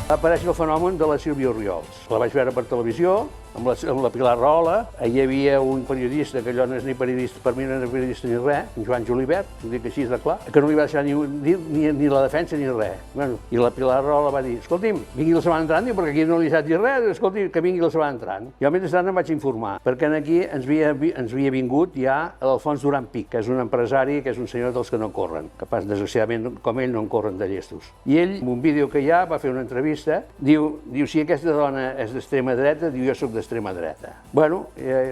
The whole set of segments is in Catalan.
Va aparèixer el fenomen de la Sílvia Orriols. La vaig veure per televisió, amb la Pilar Rahola. Hi havia un periodista, que allò no és ni periodista, per mi no era periodista ni res, en Joan Julibert, ho dic així de clar, que no li va deixar ni la defensa ni res. Bueno, i la Pilar Rahola va dir, escolti'm, vingui la setmana entrant, perquè aquí no li saps dir res, escolti, que vingui la setmana entrant. Jo mentrestant em vaig informar, perquè aquí ens havia vingut ja l'Alfons Duran Pic, que és un empresari, que és un senyor dels que no corren, que pas, desgraciadament, com ell, no en corren de llestos. I ell, en un vídeo que hi ha, va fer una entrevista, diu, si aquesta dona és d'extrema dreta, diu, jo soc d'extrema dreta. Bueno,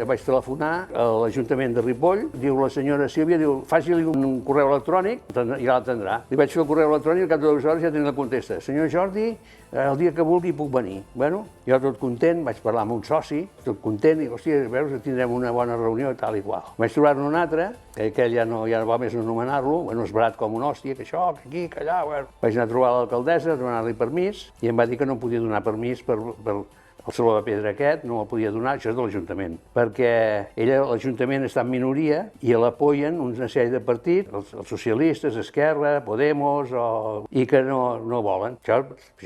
vaig telefonar a l'Ajuntament de Ripoll, diu la senyora Sílvia, diu, faci-li un correu electrònic i ja l'atendrà. Li vaig fer el correu electrònic, al cap de 2 hores ja tenia la contesta. Senyor Jordi, el dia que vulgui puc venir. Bueno, jo tot content, vaig parlar amb un soci, tot content, i hòstia, veus, tindrem una bona reunió i tal i qual. Vaig trobar-ne un altre, que aquell ja no va més anomenar-lo, bueno, esbrat com un hòstia, que això, que aquí, que allà, bueno. Vaig anar a trobar l'alcaldessa, a donar-li permís, i em va dir que no em podia donar permís per el Saló de Pedra aquest, no el podia donar, això és de l'Ajuntament, perquè l'Ajuntament està en minoria i l'apoyen una sèrie de partits, els socialistes, Esquerra, Podemos, i que no volen. Això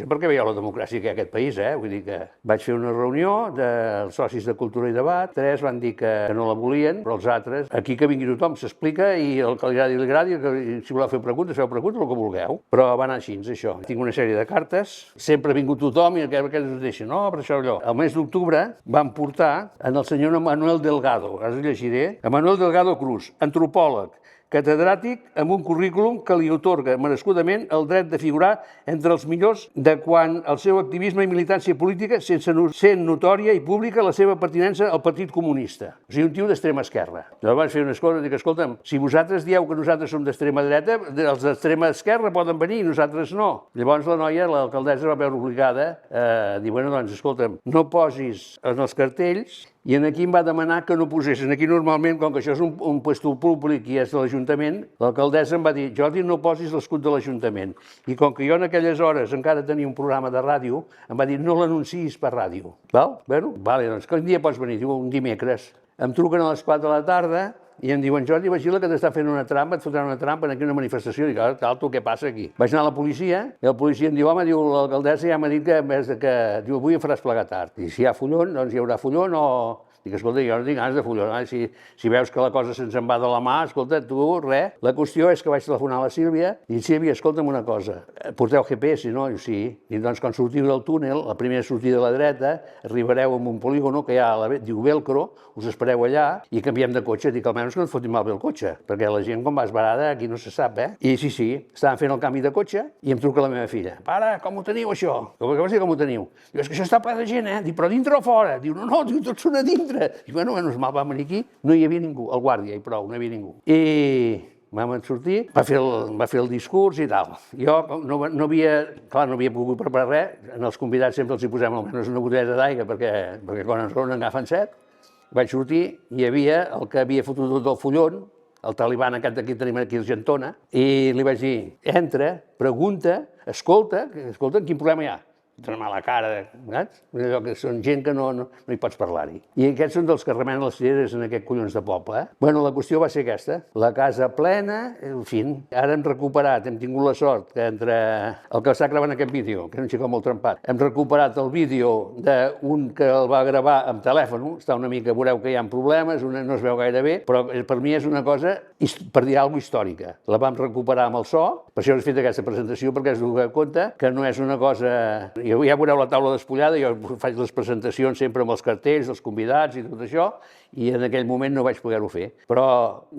perquè veieu la democràcia que hi ha en aquest país, vull dir que vaig fer una reunió dels socis de Cultura i Debat, 3 van dir que no la volien, però els altres, aquí que vingui tothom, s'explica, i el que li agradi, si voleu fer preguntes, feu preguntes, el que vulgueu, però va anar així, això. Tinc una sèrie de cartes, sempre ha vingut tothom i aquells us deixen, no, per això allò. El mes d'octubre van portar el senyor Manuel Delgado, ara us llegiré, a Manuel Delgado Cruz, antropòleg, catedràtic amb un currículum que li atorga merescudament el dret de figurar entre els millors de quan el seu activisme i militància política sense ser notòria i pública la seva pertinença al Partit Comunista. O sigui, un tio d'extrema esquerra. Llavors vaig fer unes coses i dic, escolta'm, si vosaltres dieu que nosaltres som d'extrema dreta, els d'extrema esquerra poden venir i nosaltres no. Llavors la noia, l'alcaldessa, va veure obligada a dir, bueno, doncs, escolta'm, no posis en els cartells. I aquí em va demanar que no posessin. Aquí normalment, com que això és un puesto públic i és de l'Ajuntament, l'alcaldessa em va dir, Jordi, no posis l'escut de l'Ajuntament. I com que jo en aquelles hores encara tenia un programa de ràdio, em va dir, no l'anunciïs per ràdio. Val? Bueno, vale, doncs, quin dia pots venir? Diu, un dimecres. Em truquen a les 4 de la tarda i em diuen, Jordi, vigila que t'està fent una trampa, et fotran una trampa en aquí una manifestació. I dic, tal, tu, què passa aquí? Vaig anar a la policia, i el policia em diu, home, diu, l'alcaldessa ja m'ha dit que, diu, avui em faràs plegar tard. I si hi ha follon, doncs hi haurà follon o... Dic, escolta, jo no tinc ganes de follonar, si veus que la cosa se'ns en va de la mà, escolta, tu, res. La qüestió és que vaig telefonar a la Sílvia i Sílvia, escolta'm una cosa, porteu GPS, no? Diu, sí. I doncs quan sortiu del túnel, la primera sortida a la dreta, arribareu a un polígono que hi ha, diu Velcro, us espereu allà i canviem de cotxe. Dic, almenys que no et fotin malbé el cotxe, perquè la gent quan va esbarada aquí no se sap, I sí, estaven fent el canvi de cotxe i em truca la meva filla. Pare, com ho teniu, això? Què vols dir, com ho teniu? Diu, és que això està ple de gent, Dic, però dintre o fora? Diu, no, diu, tots són a dintre. I bueno, menys mal, vam venir aquí, no hi havia ningú, el guàrdia i prou, no hi havia ningú. I vam sortir, va fer el discurs i tal. Jo no havia pogut preparar res, en els convidats sempre els hi posem almenys una botelleta d'aigua perquè quan ens ronen agafen set. Vaig sortir, hi havia el que havia fotut tot el follon, el taliban aquest d'aquí tenim aquí a Argentona, i li vaig dir, entra, pregunta, escolta, quin problema hi ha? Donar la cara, saps? Allò que són gent que no hi pots parlar-hi. I aquests són dels que remenen les cireres en aquest collons de poble. Bueno, la qüestió va ser aquesta. La casa plena, en fi. Ara hem recuperat, hem tingut la sort que entre el que està gravant aquest vídeo, que és un xicó molt trempat, hem recuperat el vídeo d'un que el va gravar amb telèfon, està una mica, veureu que hi ha problemes, no es veu gaire bé, però per mi és una cosa, per dir alguna cosa històrica. La vam recuperar amb el so, per això us he fet aquesta presentació, perquè es doneu compte que no és una cosa... Ja veureu la taula despullada, jo faig les presentacions sempre amb els cartells, els convidats i tot això, i en aquell moment no vaig poder-ho fer. Però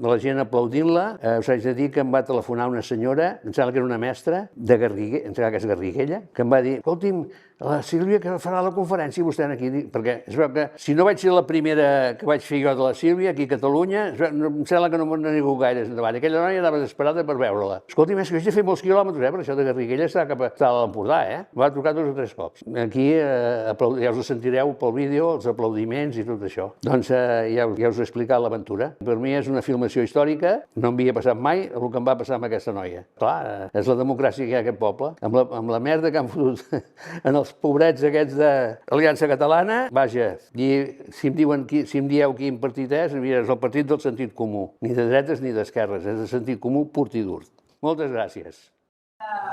la gent aplaudint-la, us haig de dir que em va telefonar una senyora, em sembla que era una mestra, de Garriguella, em sembla que és Garriguella, que em va dir, escolti'm, la Sílvia que farà la conferència vostè aquí, perquè es veu que si no vaig ser la primera que vaig fer jo de la Sílvia aquí a Catalunya, em sembla que no m'han anat gaire endavant. Aquella noia anava desesperada per veure-la. Escolti'm, és que haig de fer molts quilòmetres, per això de Garriguella està cap a l'Empordà, Va trucar 2 o 3 cops. Aquí ja us sentireu pel vídeo, els aplaudiments i tot això. Doncs ja us he explicat l'aventura. Per mi és una filmació històrica, no em havia passat mai el que em va passar amb aquesta noia. Clar, és la democràcia que hi ha a aquest poble, amb la merda que han fotut en els pobrets aquests d'Aliança Catalana, vaja, i si em dieu quin partit és el partit del sentit comú, ni de dretes ni d'esquerres, és el sentit comú pur i dur. Moltes gràcies.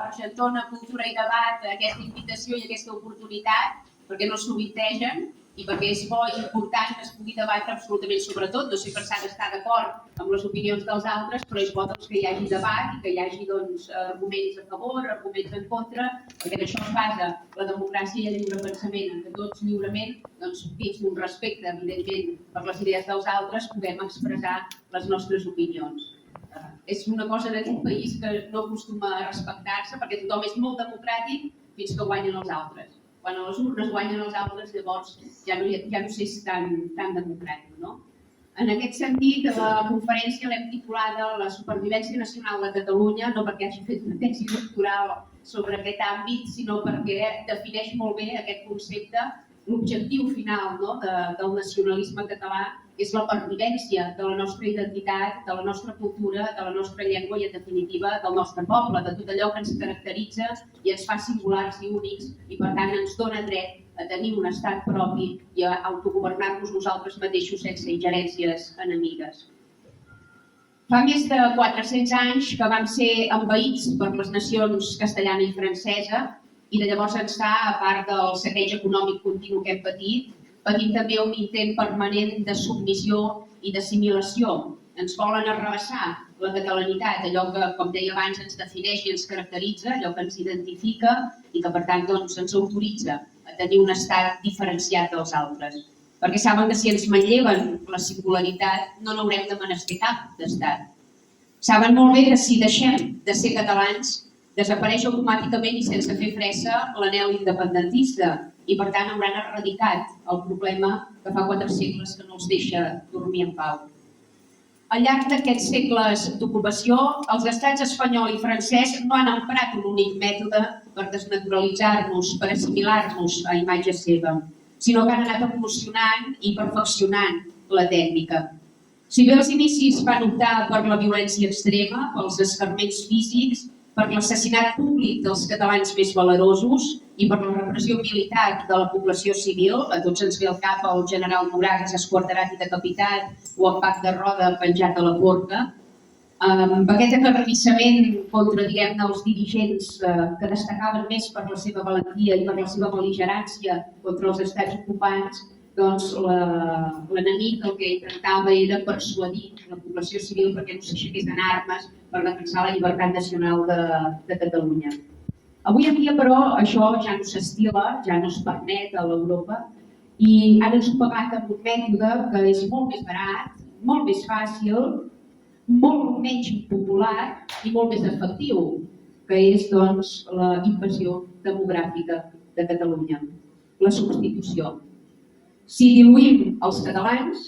Argentona Cultura i Debat aquesta invitació i aquesta oportunitat, perquè no sovintegen i perquè és bo i important que es pugui debatre absolutament sobre tot. No sé per s'ha d'estar d'acord amb les opinions dels altres, però és bo que hi hagi debat i que hi hagi arguments a favor, arguments en contra, perquè en això es basa la democràcia i el lliure pensament, en que tots lliurement, dins d'un respecte, evidentment, per les idees dels altres, puguem expressar les nostres opinions. És una cosa en aquest país que no acostuma a respectar-se perquè tothom és molt democràtic fins que guanyen els altres. Quan a les urnes guanyen els altres, llavors ja no sé si és tan democràtic, no? En aquest sentit, la conferència l'hem titulada La supervivència nacional de Catalunya, no perquè hagi fet una tesi doctoral sobre aquest àmbit, sinó perquè defineix molt bé aquest concepte, l'objectiu final del nacionalisme català és la pervivència de la nostra identitat, de la nostra cultura, de la nostra llengua i, en definitiva, del nostre poble, de tot allò que ens caracteritza i ens fa singulars i únics i, per tant, ens dona dret a tenir un estat propi i a autogovernar-nos nosaltres mateixos sense ingerències enemigues. Fa més de 400 anys que vam ser envaïts per les nacions castellana i francesa i de llavors ençà, a part del saqueig econòmic continu que hem patit, patim també un intent permanent de submissió i d'assimilació. Ens volen arrabassar la catalanitat, allò que, com deia abans, ens defineix i ens caracteritza, allò que ens identifica i que, per tant, ens autoritza a tenir un estat diferenciat dels altres. Perquè saben que si ens manlleven la singularitat no n'haurem de menester cap d'estat. Saben molt bé que si deixem de ser catalans desapareix automàticament i sense fer fressa l'anhel independentista i, per tant, hauran erradicat el problema que fa 4 segles que no els deixa dormir en pau. Al llarg d'aquests segles d'ocupació, els estats espanyol i francès no han emprat un únic mètode per desnaturalitzar-nos, per assimilar-nos a imatge seva, sinó que han anat evolucionant i perfeccionant la tècnica. Si bé els inicis van optar per la violència extrema, pels escarments físics, per l'assassinat públic dels catalans més valerosos i per la repressió militar de la població civil, a tots ens ve al cap el general Moragas esquarterat i decapitat o en Pac de Roda penjat a la forca. Amb aquest acarnissament contra, diguem-ne, els dirigents que destacaven més per la seva valentia i per la seva bel·ligerància contra els estats ocupants, doncs l'enemic el que intentava era persuadir la població civil perquè no s'aixequés en armes per defensar la llibertat nacional de Catalunya. Avui en dia, però, això ja no s'estila, ja no es permet a l'Europa i ara ens ho pagat amb un mètode que és molt més barat, molt més fàcil, molt menys popular i molt més efectiu, que és doncs, la invasió demogràfica de Catalunya, la substitució. Si diluïm els catalans,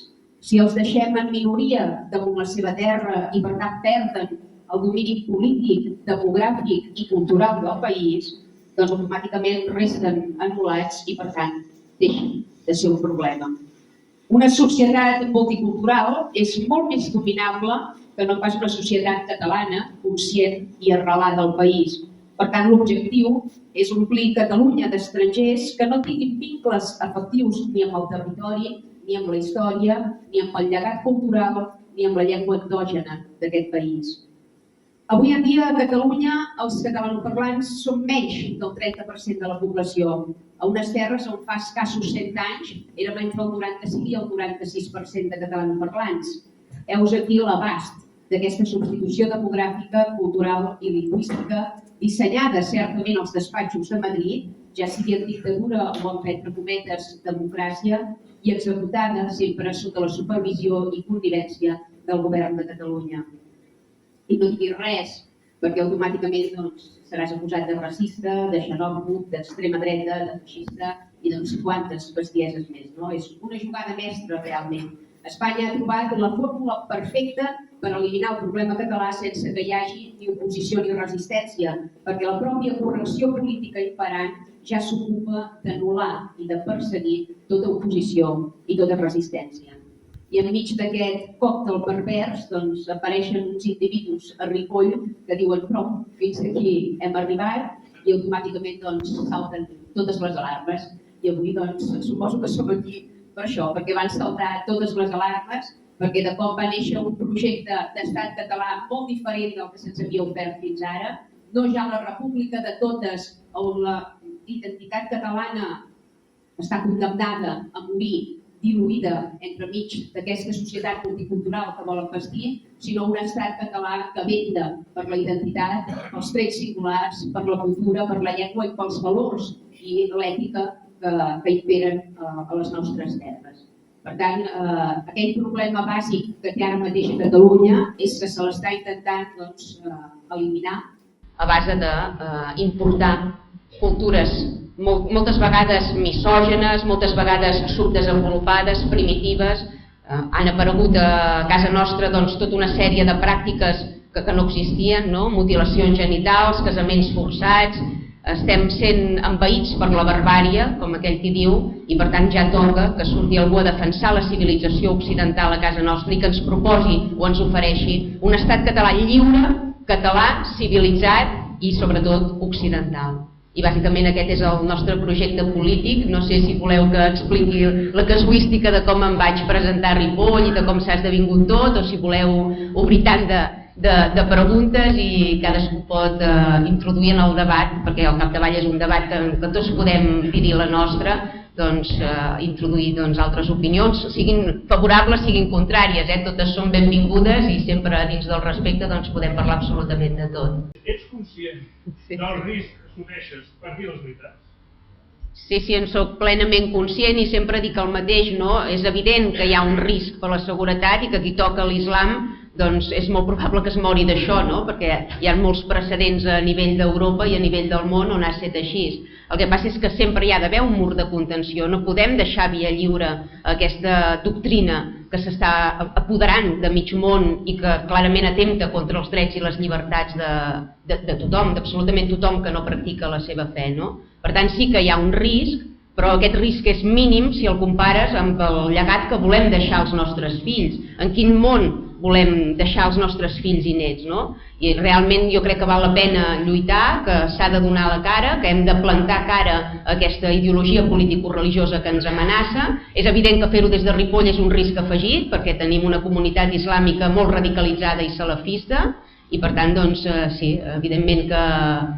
si els deixem en minoria damunt la seva terra i per tant perden el domini polític, demogràfic i cultural del país, doncs automàticament resten anul·lats i per tant deixen de ser un problema. Una societat multicultural és molt més dominable que no pas una societat catalana conscient i arrelada al país. Per tant, l'objectiu és omplir Catalunya d'estrangers que no tinguin vincles afectius ni amb el territori, ni amb la història, ni amb el llegat cultural, ni amb la llengua endògena d'aquest país. Avui en dia a Catalunya els catalanoparlants són menys del 30% de la població. A unes terres on fa escassos 100 anys érem entre el 95 i el 96% de catalanoparlants. Heus aquí l'abast d'aquesta substitució demogràfica, cultural i lingüística dissenyada certament als despatxos de Madrid, ja sigui en dictadura o en entre cometes democràcia, i executada sempre sota la supervisió i connivència del govern de Catalunya. I no diguis res, perquè automàticament seràs acusat de racista, de xenòfob, d'extrema dreta, de feixista i doncs quantes bestieses més. És una jugada mestra realment. Espanya ha trobat la fórmula perfecta per eliminar el problema català sense que hi hagi ni oposició ni resistència, perquè la pròpia correcció política imperant ja s'ocupa d'anul·lar i de perseguir tota oposició i tota resistència. I enmig d'aquest còctel pervers apareixen uns individus a Ripoll que diuen prou, fins aquí hem arribat i automàticament salten totes les alarmes. I avui suposo que som aquí per això, perquè van saltar totes les alarmes, perquè de cop va néixer un projecte d'estat català molt diferent del que se'ns havia ofert fins ara, no ja la república de totes, on la identitat catalana està condemnada a morir diluïda entremig d'aquesta societat multicultural que volen vestir, sinó un estat català que vetlla per la identitat, pels trets singulars, per la cultura, per la llengua i pels valors i l'ètica que imperen a les nostres terres. Per tant, aquell problema bàsic que té ara mateix a Catalunya és que se l'està intentant eliminar a base d'importar cultures moltes vegades misògenes, moltes vegades subdesenvolupades, primitives. Han aparegut a casa nostra tota una sèrie de pràctiques que no existien, mutilacions genitals, casaments forçats. Estem sent envaïts per la barbàrie, com aquell qui diu, i per tant ja toca que surti algú a defensar la civilització occidental a casa nostra i que ens proposi o ens ofereixi un estat català lliure, català, civilitzat i sobretot occidental. I bàsicament aquest és el nostre projecte polític. No sé si voleu que expliqui la casuística de com em vaig presentar a Ripoll i de com s'ha esdevingut tot, o si voleu obrir tant de preguntes i cadascú pot introduir en el debat, perquè al capdavall és un debat que tots podem dir la nostra, introduir altres opinions, siguin favorables, siguin contràries, totes són benvingudes i sempre dins del respecte podem parlar absolutament de tot. Ets conscient del risc que assumeixes per dir les veritats? Sí, en soc plenament conscient i sempre dic el mateix, és evident que hi ha un risc per la seguretat i que qui toca l'islam és molt probable que es mori d'això, perquè hi ha molts precedents a nivell d'Europa i a nivell del món on ha estat així. El que passa és que sempre hi ha d'haver un mur de contenció, no podem deixar via lliure aquesta doctrina que s'està apoderant de mig món i que clarament atempta contra els drets i les llibertats de tothom, d'absolutament tothom que no practica la seva fe. Per tant, sí que hi ha un risc, però aquest risc és mínim si el compares amb el llegat que volem deixar als nostres fills. En quin món volem deixar els nostres fills i nets, I realment jo crec que val la pena lluitar, que s'ha de donar la cara, que hem de plantar cara a aquesta ideologia político-religiosa que ens amenaça. És evident que fer-ho des de Ripoll és un risc afegit, perquè tenim una comunitat islàmica molt radicalitzada i salafista, i per tant, sí, evidentment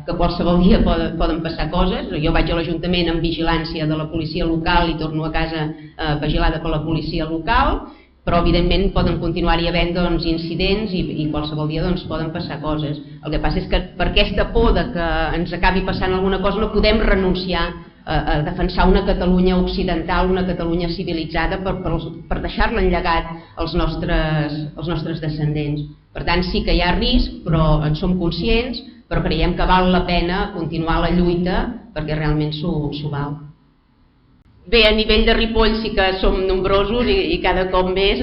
que qualsevol dia poden passar coses. Jo vaig a l'Ajuntament amb vigilància de la policia local i torno a casa vigilada per la policia local, però evidentment poden continuar-hi havent incidents i qualsevol dia poden passar coses. El que passa és que per aquesta por que ens acabi passant alguna cosa no podem renunciar a defensar una Catalunya occidental, una Catalunya civilitzada per deixar-la en llegat als nostres descendents. Per tant, sí que hi ha risc, però en som conscients, però creiem que val la pena continuar la lluita perquè realment s'ho val. Bé, a nivell de Ripoll sí que som nombrosos i cada cop més,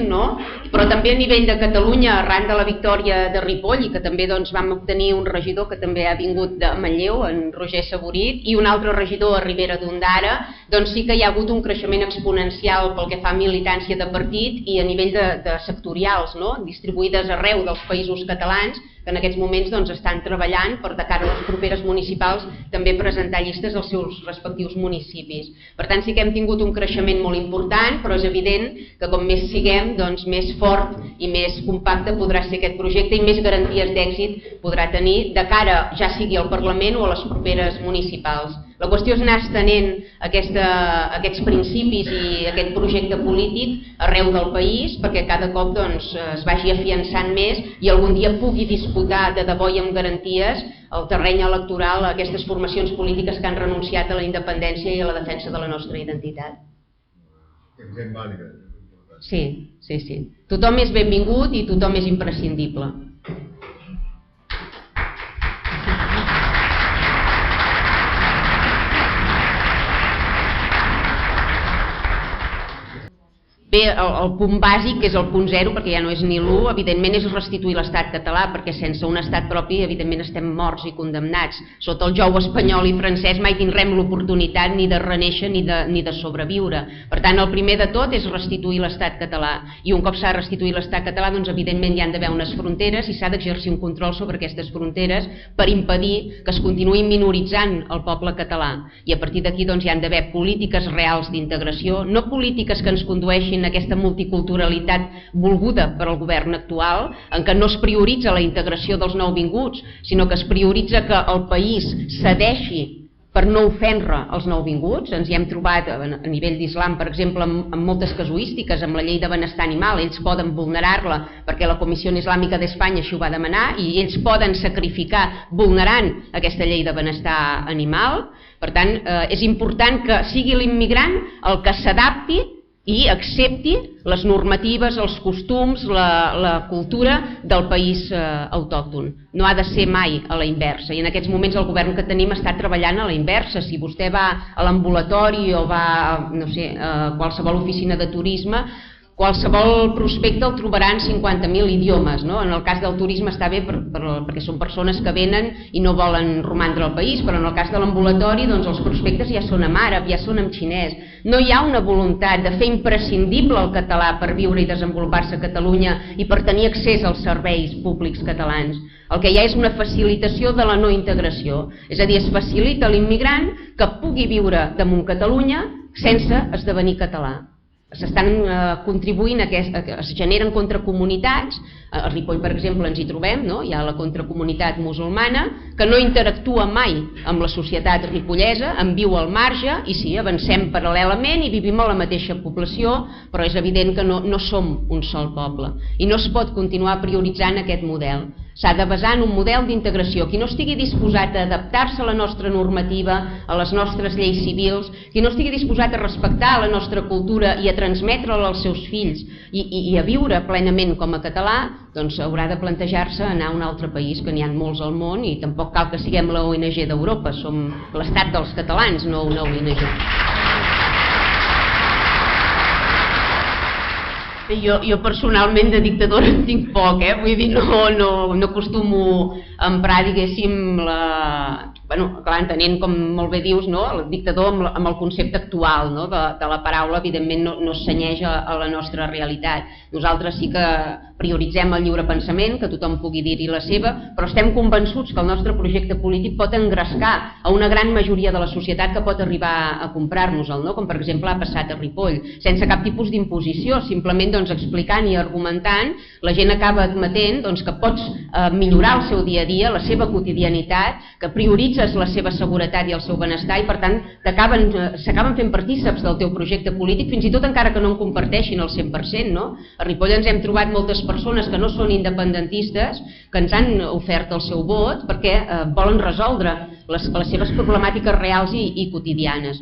però també a nivell de Catalunya, arran de la victòria de Ripoll, i que també vam obtenir un regidor que també ha vingut de Manlleu, en Roger Saborit, i un altre regidor a Ribera d'Ondara, sí que hi ha hagut un creixement exponencial pel que fa a militància de partit i a nivell de sectorials, distribuïdes arreu dels països catalans, que en aquests moments estan treballant per, de cara a les properes municipals, també presentar llistes als seus respectius municipis. Per tant, sí que hem tingut un creixement molt important, però és evident que com més siguem, més fort i més compacte podrà ser aquest projecte i més garanties d'èxit podrà tenir de cara, ja sigui al Parlament o a les properes municipals. La qüestió és anar estenent aquests principis i aquest projecte polític arreu del país perquè cada cop es vagi afiançant més i algun dia pugui disputar de debò i amb garanties el terreny electoral a aquestes formacions polítiques que han renunciat a la independència i a la defensa de la nostra identitat. Sí. Tothom és benvingut i tothom és imprescindible. Bé, el punt bàsic, que és el punt 0, perquè ja no és ni l'1, evidentment és restituir l'estat català, perquè sense un estat propi, evidentment, estem morts i condemnats. Sota el jou espanyol i francès mai tindrem l'oportunitat ni de renéixer ni de sobreviure. Per tant, el primer de tot és restituir l'estat català. I un cop s'ha restituït l'estat català, doncs, evidentment, hi han d'haver unes fronteres i s'ha d'exercir un control sobre aquestes fronteres per impedir que es continuï minoritzant el poble català. I a partir d'aquí hi han d'haver polítiques reals d'integració, no polítiques que ens condueixin precisament aquesta multiculturalitat volguda per al govern actual, en què no es prioritza la integració dels nouvinguts, sinó que es prioritza que el país cedeixi per no ofendre els nouvinguts. Ens hi hem trobat a nivell d'islam, per exemple, amb moltes casuístiques, amb la llei de benestar animal. Ells poden vulnerar-la perquè la Comissió Islàmica d'Espanya així ho va demanar i ells poden sacrificar vulnerant aquesta llei de benestar animal. Per tant, és important que sigui l'immigrant el que s'adapti i accepti les normatives, els costums, la cultura del país autòcton. No ha de ser mai a la inversa, i en aquests moments el govern que tenim està treballant a la inversa. Si vostè va a l'ambulatori o va a qualsevol oficina de turisme, qualsevol prospecte el trobarà en 50.000 idiomes. En el cas del turisme està bé perquè són persones que venen i no volen romandre al país, però en el cas de l'ambulatori els prospectes ja són en àrab, ja són en xinès. No hi ha una voluntat de fer imprescindible el català per viure i desenvolupar-se a Catalunya i per tenir accés als serveis públics catalans. El que hi ha és una facilitació de la no integració, és a dir, es facilita l'immigrant que pugui viure damunt Catalunya sense esdevenir català. S'estan contribuint a que es generen contracomunitats. A Ripoll, per exemple, ens hi trobem, hi ha la contracomunitat musulmana que no interactua mai amb la societat ripollesa, en viu al marge, i sí, avancem paral·lelament i vivim a la mateixa població, però és evident que no som un sol poble i no es pot continuar prioritzant aquest model. S'ha de basar en un model d'integració. Qui no estigui disposat a adaptar-se a la nostra normativa, a les nostres lleis civils, qui no estigui disposat a respectar la nostra cultura i a transmetre-la als seus fills i a viure plenament com a català, doncs haurà de plantejar-se anar a un altre país, que n'hi ha molts al món, i tampoc cal que siguem la ONG d'Europa, som l'estat dels catalans, no una ONG. Jo personalment de dictadora en tinc poc, vull dir, no acostumo a emprar, diguéssim, clar, entenent, com molt bé dius, el dictador amb el concepte actual de la paraula, evidentment no es cenyeix a la nostra realitat. Nosaltres sí que prioritzem el lliure pensament, que tothom pugui dir-hi la seva, però estem convençuts que el nostre projecte polític pot engrescar a una gran majoria de la societat que pot arribar a comprar-nos-el, com per exemple ha passat a Ripoll, sense cap tipus d'imposició, simplement explicant i argumentant, la gent acaba admetent que pots millorar el seu dia a dia, la seva quotidianitat, que prioritzes la seva seguretat i el seu benestar i per tant s'acaben fent partíceps del teu projecte polític, fins i tot encara que no en comparteixin el 100%. A Ripoll ens hem trobat moltes persones que no són independentistes que ens han ofert el seu vot perquè volen resoldre les seves problemàtiques reals i quotidianes.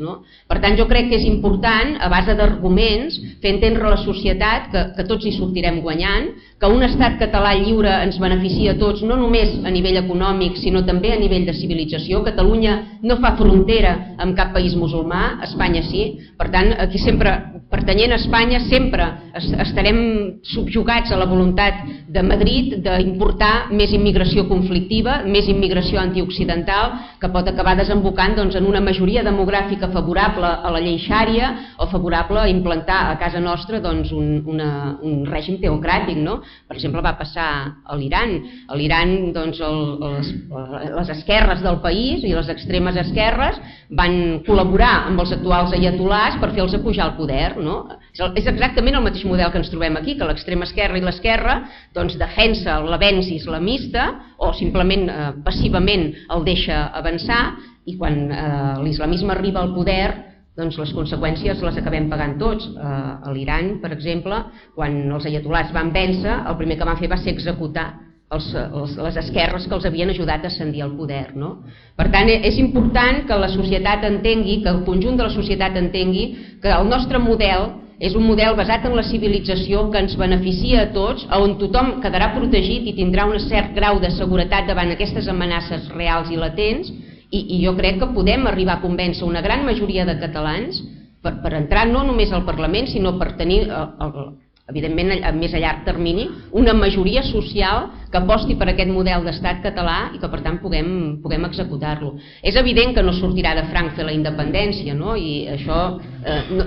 Per tant, jo crec que és important, a base d'arguments, fer entendre a la societat que tots hi sortirem guanyant, que un estat català lliure ens beneficia a tots, no només a nivell econòmic, sinó també a nivell de civilització. Catalunya no fa frontera amb cap país musulmà, Espanya sí. Per tant, aquí sempre, pertanyent a Espanya, sempre estarem subjugats a la voluntat de Madrid d'importar més immigració conflictiva, més immigració antioccidental, que pot acabar desembocant en una majoria demogràfica favorable a la llei xària o favorable a implantar a casa nostra un règim teocràtic. Per exemple, va passar a l'Iran. A l'Iran les esquerres del país i les extremes esquerres van col·laborar amb els actuals ayatolàs per fer-los pujar al poder. És exactament el mateix model que ens trobem aquí, que l'extrema esquerra i l'esquerra defensa l'avenç islamista o simplement passivament el deixa avançar, i quan l'islamisme arriba al poder les conseqüències les acabem pagant tots. A l'Iran, per exemple, quan els ayatolàs van vèncer, el primer que van fer va ser executar les esquerres que els havien ajudat a ascendir al poder. Per tant, és important que la societat entengui, que el conjunt de la societat entengui que el nostre model és un model basat en la civilització que ens beneficia a tots, on tothom quedarà protegit i tindrà un cert grau de seguretat davant aquestes amenaces reals i latents, i jo crec que podem arribar a convèncer una gran majoria de catalans per entrar no només al Parlament, sinó per tenir, evidentment a més a llarg termini, una majoria social que aposti per aquest model d'estat català i que per tant puguem executar-lo. És evident que no sortirà de franc fer la independència, no? I això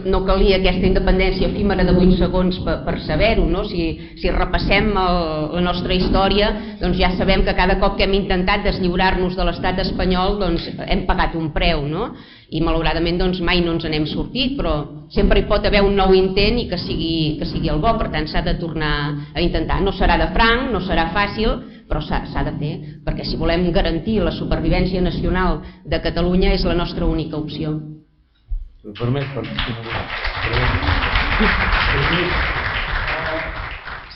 no calia aquesta independència efímera de 8 segons per saber-ho, no? Si repassem la nostra història, doncs ja sabem que cada cop que hem intentat deslliurar-nos de l'estat espanyol doncs hem pagat un preu, no? I malauradament doncs mai no ens n'hem sortit, però sempre hi pot haver un nou intent i que sigui el bo, per tant s'ha de tornar a intentar. No serà de franc, no serà fàcil, però s'ha de fer, perquè si volem garantir la supervivència nacional de Catalunya és la nostra única opció.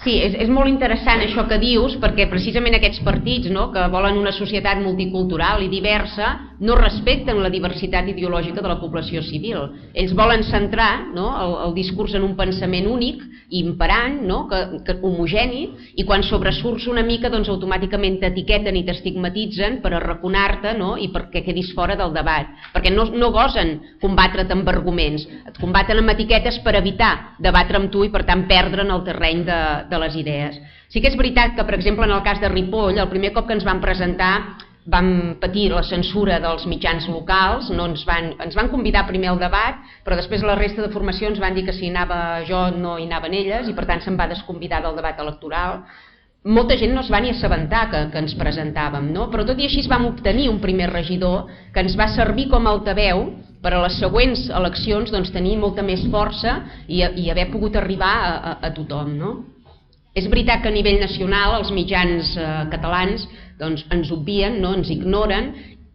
Sí, és molt interessant això que dius, perquè precisament aquests partits que volen una societat multicultural i diversa no respecten la diversitat ideològica de la població civil. Ells volen centrar el discurs en un pensament únic i imperant, homogeni, i quan sobresurts una mica doncs automàticament t'etiqueten i t'estigmatitzen per arraconar-te i perquè quedis fora del debat, perquè no gosen combatre't amb arguments, et combaten amb etiquetes per evitar debatre amb tu i per tant perdre en el terreny de les idees. Sí que és veritat que, per exemple, en el cas de Ripoll, el primer cop que ens van presentar vam patir la censura dels mitjans locals, ens van convidar primer al debat, però després la resta de formacions van dir que si anava jo no hi anaven elles i per tant se'n va desconvidar del debat electoral. Molta gent no es va ni assabentar que ens presentàvem, però tot i així vam obtenir un primer regidor que ens va servir com a altaveu per a les següents eleccions tenir molta més força i haver pogut arribar a tothom. És veritat que a nivell nacional els mitjans catalans ens obvien, ens ignoren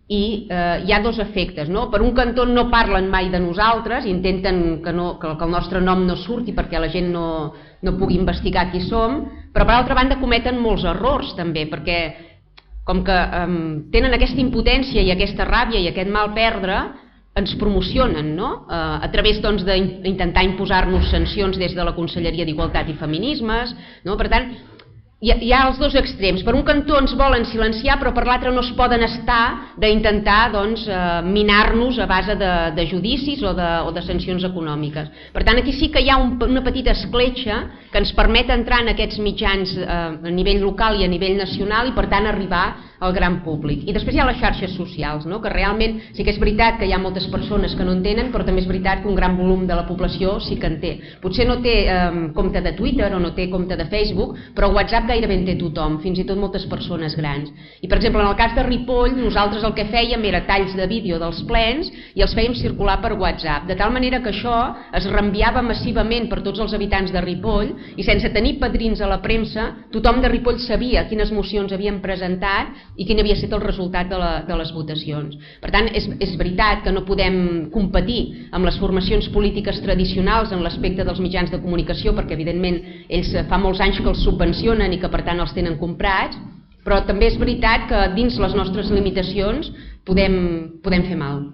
i hi ha dos efectes. Per un cantó no parlen mai de nosaltres, intenten que el nostre nom no surti perquè la gent no pugui investigar qui som, però per altra banda cometen molts errors també, perquè com que tenen aquesta impotència i aquesta ràbia i aquest mal perdre, ens promocionen a través d'intentar imposar-nos sancions des de la Conselleria d'Igualtat i Feminismes. Per tant, hi ha els dos extrems. Per un cantó ens volen silenciar, però per l'altre no es poden estar d'intentar minar-nos a base de judicis o de sancions econòmiques. Per tant, aquí sí que hi ha una petita escletxa que ens permet entrar en aquests mitjans a nivell local i a nivell nacional i per tant arribar al gran públic. I després hi ha les xarxes socials, que realment sí que és veritat que hi ha moltes persones que no en tenen, però també és veritat que un gran volum de la població sí que en té. Potser no té compte de Twitter o no té compte de Facebook, però WhatsApp gairebé en té tothom, fins i tot moltes persones grans. I per exemple, en el cas de Ripoll, nosaltres el que fèiem era talls de vídeo dels plens i els fèiem circular per WhatsApp, de tal manera que això es reenviava massivament per tots els habitants de Ripoll i sense tenir padrins a la premsa, tothom de Ripoll sabia quines mocions havien presentat i quin havia estat el resultat de les votacions. Per tant, és veritat que no podem competir amb les formacions polítiques tradicionals en l'aspecte dels mitjans de comunicació, perquè evidentment ells fa molts anys que els subvencionen i que per tant els tenen comprats, però també és veritat que dins les nostres limitacions podem fer mal.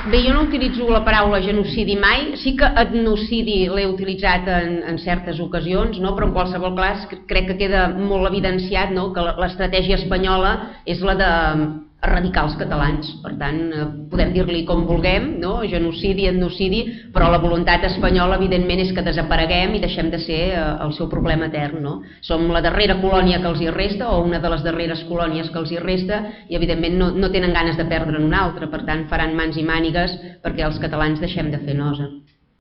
Bé, jo no utilitzo la paraula genocidi mai, sí que etnocidi l'he utilitzat en certes ocasions, però en qualsevol cas crec que queda molt evidenciat que l'estratègia espanyola és la de erradicar els catalans. Per tant, podem dir-li com vulguem, genocidi, etnocidi, però la voluntat espanyola evidentment és que desapareguem i deixem de ser el seu problema etern. Som la darrera colònia que els hi resta o una de les darreres colònies que els hi resta i evidentment no tenen ganes de perdre'n una altra, per tant faran mans i mànigues perquè els catalans deixem de fer nosa.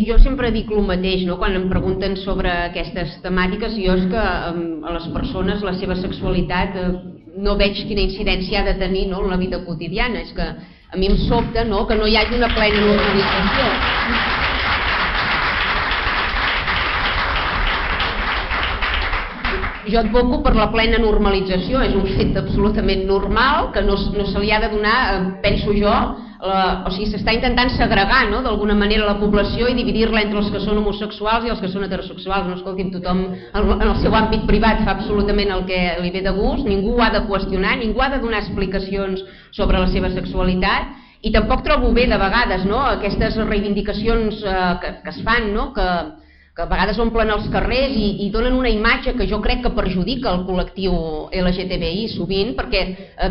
Jo sempre dic el mateix, quan em pregunten sobre aquestes temàtiques, jo és que a les persones la seva sexualitat no veig quina incidència ha de tenir en la vida quotidiana. És que a mi em sobta que no hi hagi una plena normalització. Jo advoco per la plena normalització, és un fet absolutament normal que no se li ha de donar, penso jo, o sigui, s'està intentant segregar d'alguna manera la població i dividir-la entre els que són homosexuals i els que són heterosexuals. No, escolti'm, tothom en el seu àmbit privat fa absolutament el que li ve de gust, ningú ho ha de qüestionar, ningú ha de donar explicacions sobre la seva sexualitat i tampoc trobo bé de vegades aquestes reivindicacions que es fan, que que a vegades omplen els carrers i donen una imatge que jo crec que perjudica el col·lectiu LGTBI sovint, perquè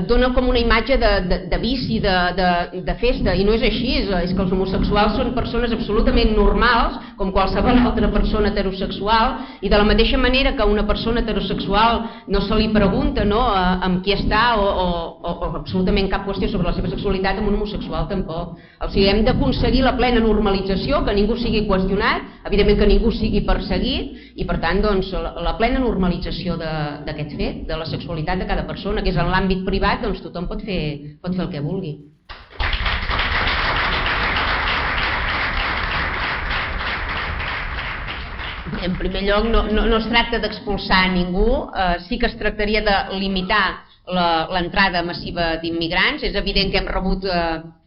dona com una imatge de vici, de festa, i no és així, és que els homosexuals són persones absolutament normals, com qualsevol altra persona heterosexual, i de la mateixa manera que una persona heterosexual no se li pregunta amb qui està o absolutament cap qüestió sobre la seva sexualitat, amb un homosexual tampoc. O sigui, hem d'aconseguir la plena normalització, que ningú sigui qüestionat, evidentment que ningú sigui perseguit, i per tant la plena normalització d'aquest fet, de la sexualitat de cada persona, que és en l'àmbit privat, doncs tothom pot fer el que vulgui. En primer lloc, no es tracta d'expulsar ningú, sí que es tractaria de limitar l'entrada massiva d'immigrants. És evident que hem rebut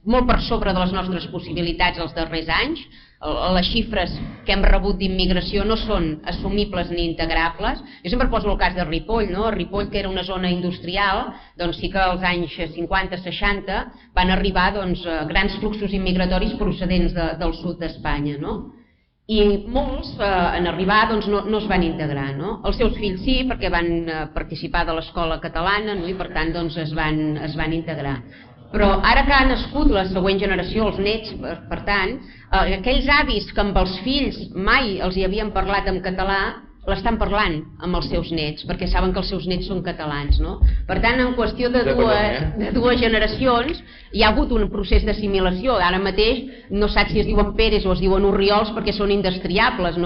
molt per sobre de les nostres possibilitats els darrers anys. Les xifres que hem rebut d'immigració no són assumibles ni integrables. Jo sempre poso el cas de Ripoll, no? Ripoll, que era una zona industrial, doncs sí que als anys 50-60 van arribar grans fluxos immigratoris procedents del sud d'Espanya, no? I molts en arribar no es van integrar. Els seus fills sí, perquè van participar de l'escola catalana i per tant es van integrar. Però ara que ha nascut la següent generació, els nets, per tant, aquells avis que amb els fills mai els hi havien parlat en català, l'estan parlant amb els seus nets, perquè saben que els seus nets són catalans. Per tant, en qüestió de dues generacions, hi ha hagut un procés d'assimilació. Ara mateix no saps si es diuen Pérez o es diuen Orriols perquè són indestriables.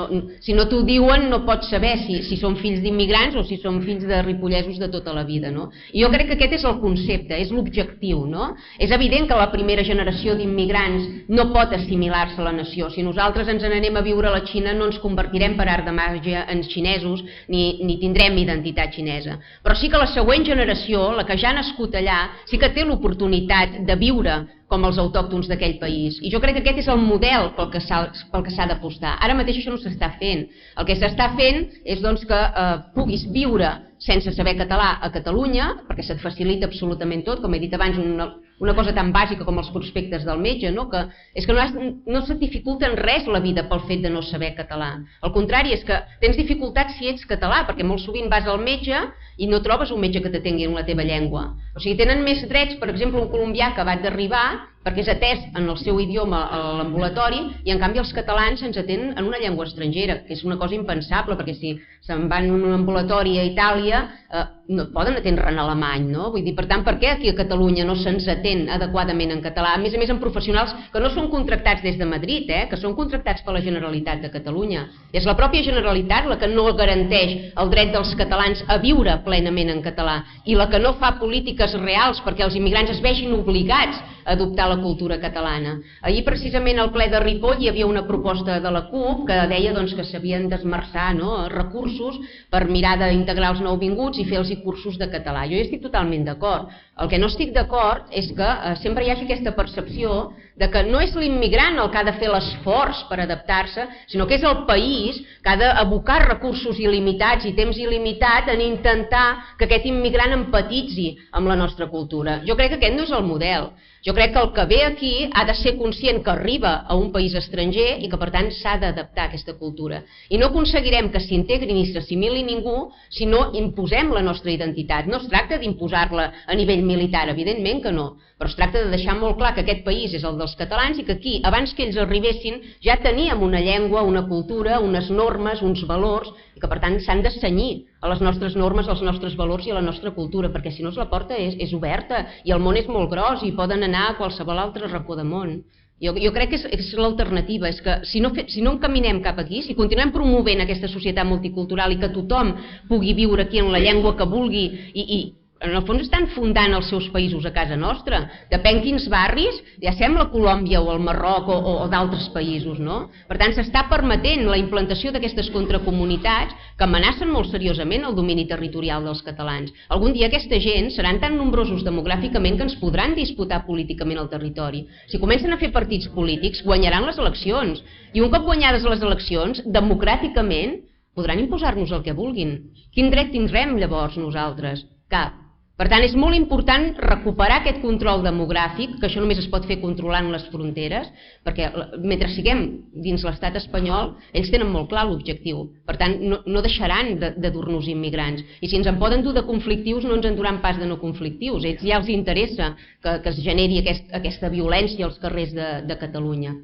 Si no t'ho diuen no pots saber si són fills d'immigrants o si són fills de ripollesos de tota la vida. I jo crec que aquest és el concepte, és l'objectiu. És evident que la primera generació d'immigrants no pot assimilar-se a la nació. Si nosaltres ens n'anem a viure a la Xina no ens convertirem per art de màgia en xinesos ni tindrem identitat xinesa. Però sí que la següent generació, la que ja ha nascut allà, sí que té l'oportunitat de viure com els autòctons d'aquell país. I jo crec que aquest és el model pel que s'ha d'apostar. Ara mateix això no s'està fent. El que s'està fent és que puguis viure sense saber català a Catalunya, perquè se't facilita absolutament tot, com he dit abans, una cosa tan bàsica com els prospectes del metge, que és que no se't dificulta en res la vida pel fet de no saber català. Al contrari, és que tens dificultats si ets català, perquè molt sovint vas al metge i no trobes un metge que t'atengui en la teva llengua. O sigui, tenen més drets, per exemple, un colombià que acabat d'arribar, perquè és atès en el seu idioma a l'ambulatori, i en canvi els catalans ens atenen en una llengua estrangera, que és una cosa impensable, perquè si se'n van a un ambulatori a Itàlia no poden atendre en alemany, no? Vull dir, per tant, per què aquí a Catalunya no se'ns atén adequadament en català? A més en professionals que no són contractats des de Madrid, que són contractats per la Generalitat de Catalunya. És la pròpia Generalitat la que no garanteix el dret dels catalans a viure plenament en català i la que no fa polítiques reals perquè els immigrants es vegin obligats a adoptar la cultura catalana. Ahir precisament al ple de Ripoll hi havia una proposta de la CUP que deia que s'havien d'esmerçar recursos per mirar d'integrar els nouvinguts i fer els cursos de català. Jo hi estic totalment d'acord. El que no estic d'acord és que sempre hi hagi aquesta percepció de que no és l'immigrant el que ha de fer l'esforç per adaptar-se, sinó que és el país que ha d'abocar recursos il·limitats i temps il·limitat en intentar que aquest immigrant empatitzi amb la nostra cultura. Jo crec que aquest no és el model. Jo crec que el que ve aquí ha de ser conscient que arriba a un país estranger i que per tant s'ha d'adaptar a aquesta cultura. I no aconseguirem que s'integri ni s'assimili ningú si no imposem la nostra identitat. No es tracta d'imposar-la a nivell militar, evidentment que no, però es tracta de deixar molt clar que aquest país és el dels catalans i que aquí, abans que ells arribessin, ja teníem una llengua, una cultura, unes normes, uns valors, i que per tant s'han de cenyir a les nostres normes, als nostres valors i a la nostra cultura, perquè si no la porta és oberta i el món és molt gros i poden anar a qualsevol altre racó de món. Jo crec que és l'alternativa, és que si no encaminem cap aquí, si continuem promovent aquesta societat multicultural i que tothom pugui viure aquí en la llengua que vulgui i en el fons estan fundant els seus països a casa nostra. Depèn quins barris, ja sembla Colòmbia o el Marroc o d'altres països, no? Per tant, s'està permetent la implantació d'aquestes contracomunitats que amenacen molt seriosament el domini territorial dels catalans. Algun dia aquesta gent seran tan nombrosos demogràficament que ens podran disputar políticament el territori. Si comencen a fer partits polítics, guanyaran les eleccions. I un cop guanyades les eleccions, democràticament, podran imposar-nos el que vulguin. Quin dret tindrem llavors nosaltres? Cap. Per tant, és molt important recuperar aquest control demogràfic, que això només es pot fer controlant les fronteres, perquè mentre siguem dins l'estat espanyol, ells tenen molt clar l'objectiu. Per tant, no deixaran de dur-nos immigrants. I si ens en poden dur de conflictius, no ens en duran pas de no conflictius. Ells ja els interessa que es generi aquesta violència als carrers de Catalunya.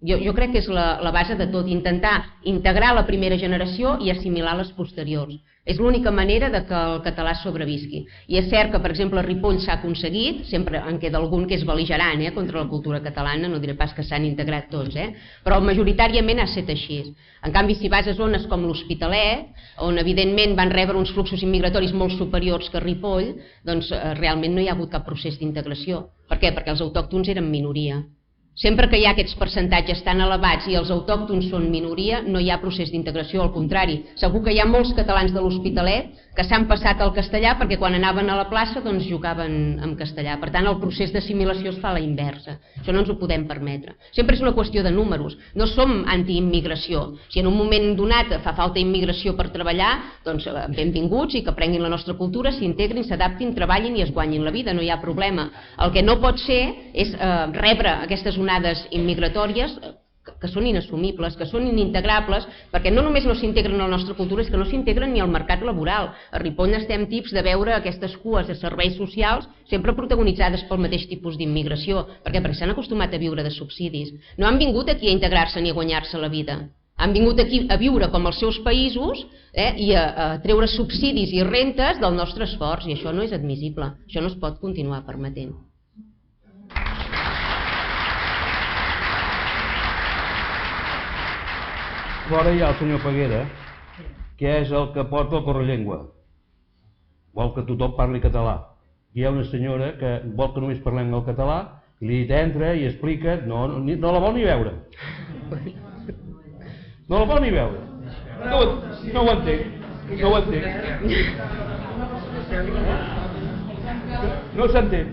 Jo crec que és la base de tot, intentar integrar la primera generació i assimilar les posteriors. És l'única manera que el català sobrevisqui. I és cert que, per exemple, a Ripoll s'ha aconseguit, sempre en queda algun que és bel·ligerant contra la cultura catalana, no diré pas que s'han integrat tots, però majoritàriament ha estat així. En canvi, si vas a zones com l'Hospitalet, on evidentment van rebre uns fluxos immigratoris molt superiors que a Ripoll, doncs realment no hi ha hagut cap procés d'integració. Per què? Perquè els autòctons eren minoria. Sempre que hi ha aquests percentatges tan elevats i els autòctons són minoria, no hi ha procés d'integració, al contrari. Segur que hi ha molts catalans de l'Hospitalet que s'han passat al castellà perquè quan anaven a la plaça doncs jugaven en castellà. Per tant, el procés d'assimilació es fa a la inversa. Això no ens ho podem permetre. Sempre és una qüestió de números. No som antiimmigració. Si en un moment donat fa falta immigració per treballar, doncs benvinguts i que aprenguin la nostra cultura, s'integrin, s'adaptin, treballin i es guanyin la vida, no hi ha problema. El que no pot ser és rebre aquestes onades immigratòries que són inassumibles, que són inintegrables, perquè no només no s'integren a la nostra cultura, és que no s'integren ni al mercat laboral. A Ripoll estem tips de veure aquestes cues de serveis socials sempre protagonitzades pel mateix tipus d'immigració. Per què? Perquè s'han acostumat a viure de subsidis. No han vingut aquí a integrar-se ni a guanyar-se la vida. Han vingut aquí a viure com els seus països i a treure subsidis i rentes del nostre esforç, i això no és admissible. Això no es pot continuar permetent. Fora hi ha el senyor Peguera, que és el que porta el correllengua. Vol que tothom parli català. Hi ha una senyora que vol que només parlem el català i li entra i explica, no la vol ni veure. No la vol ni veure. No ho entenc. No ho entenc. No s'entén.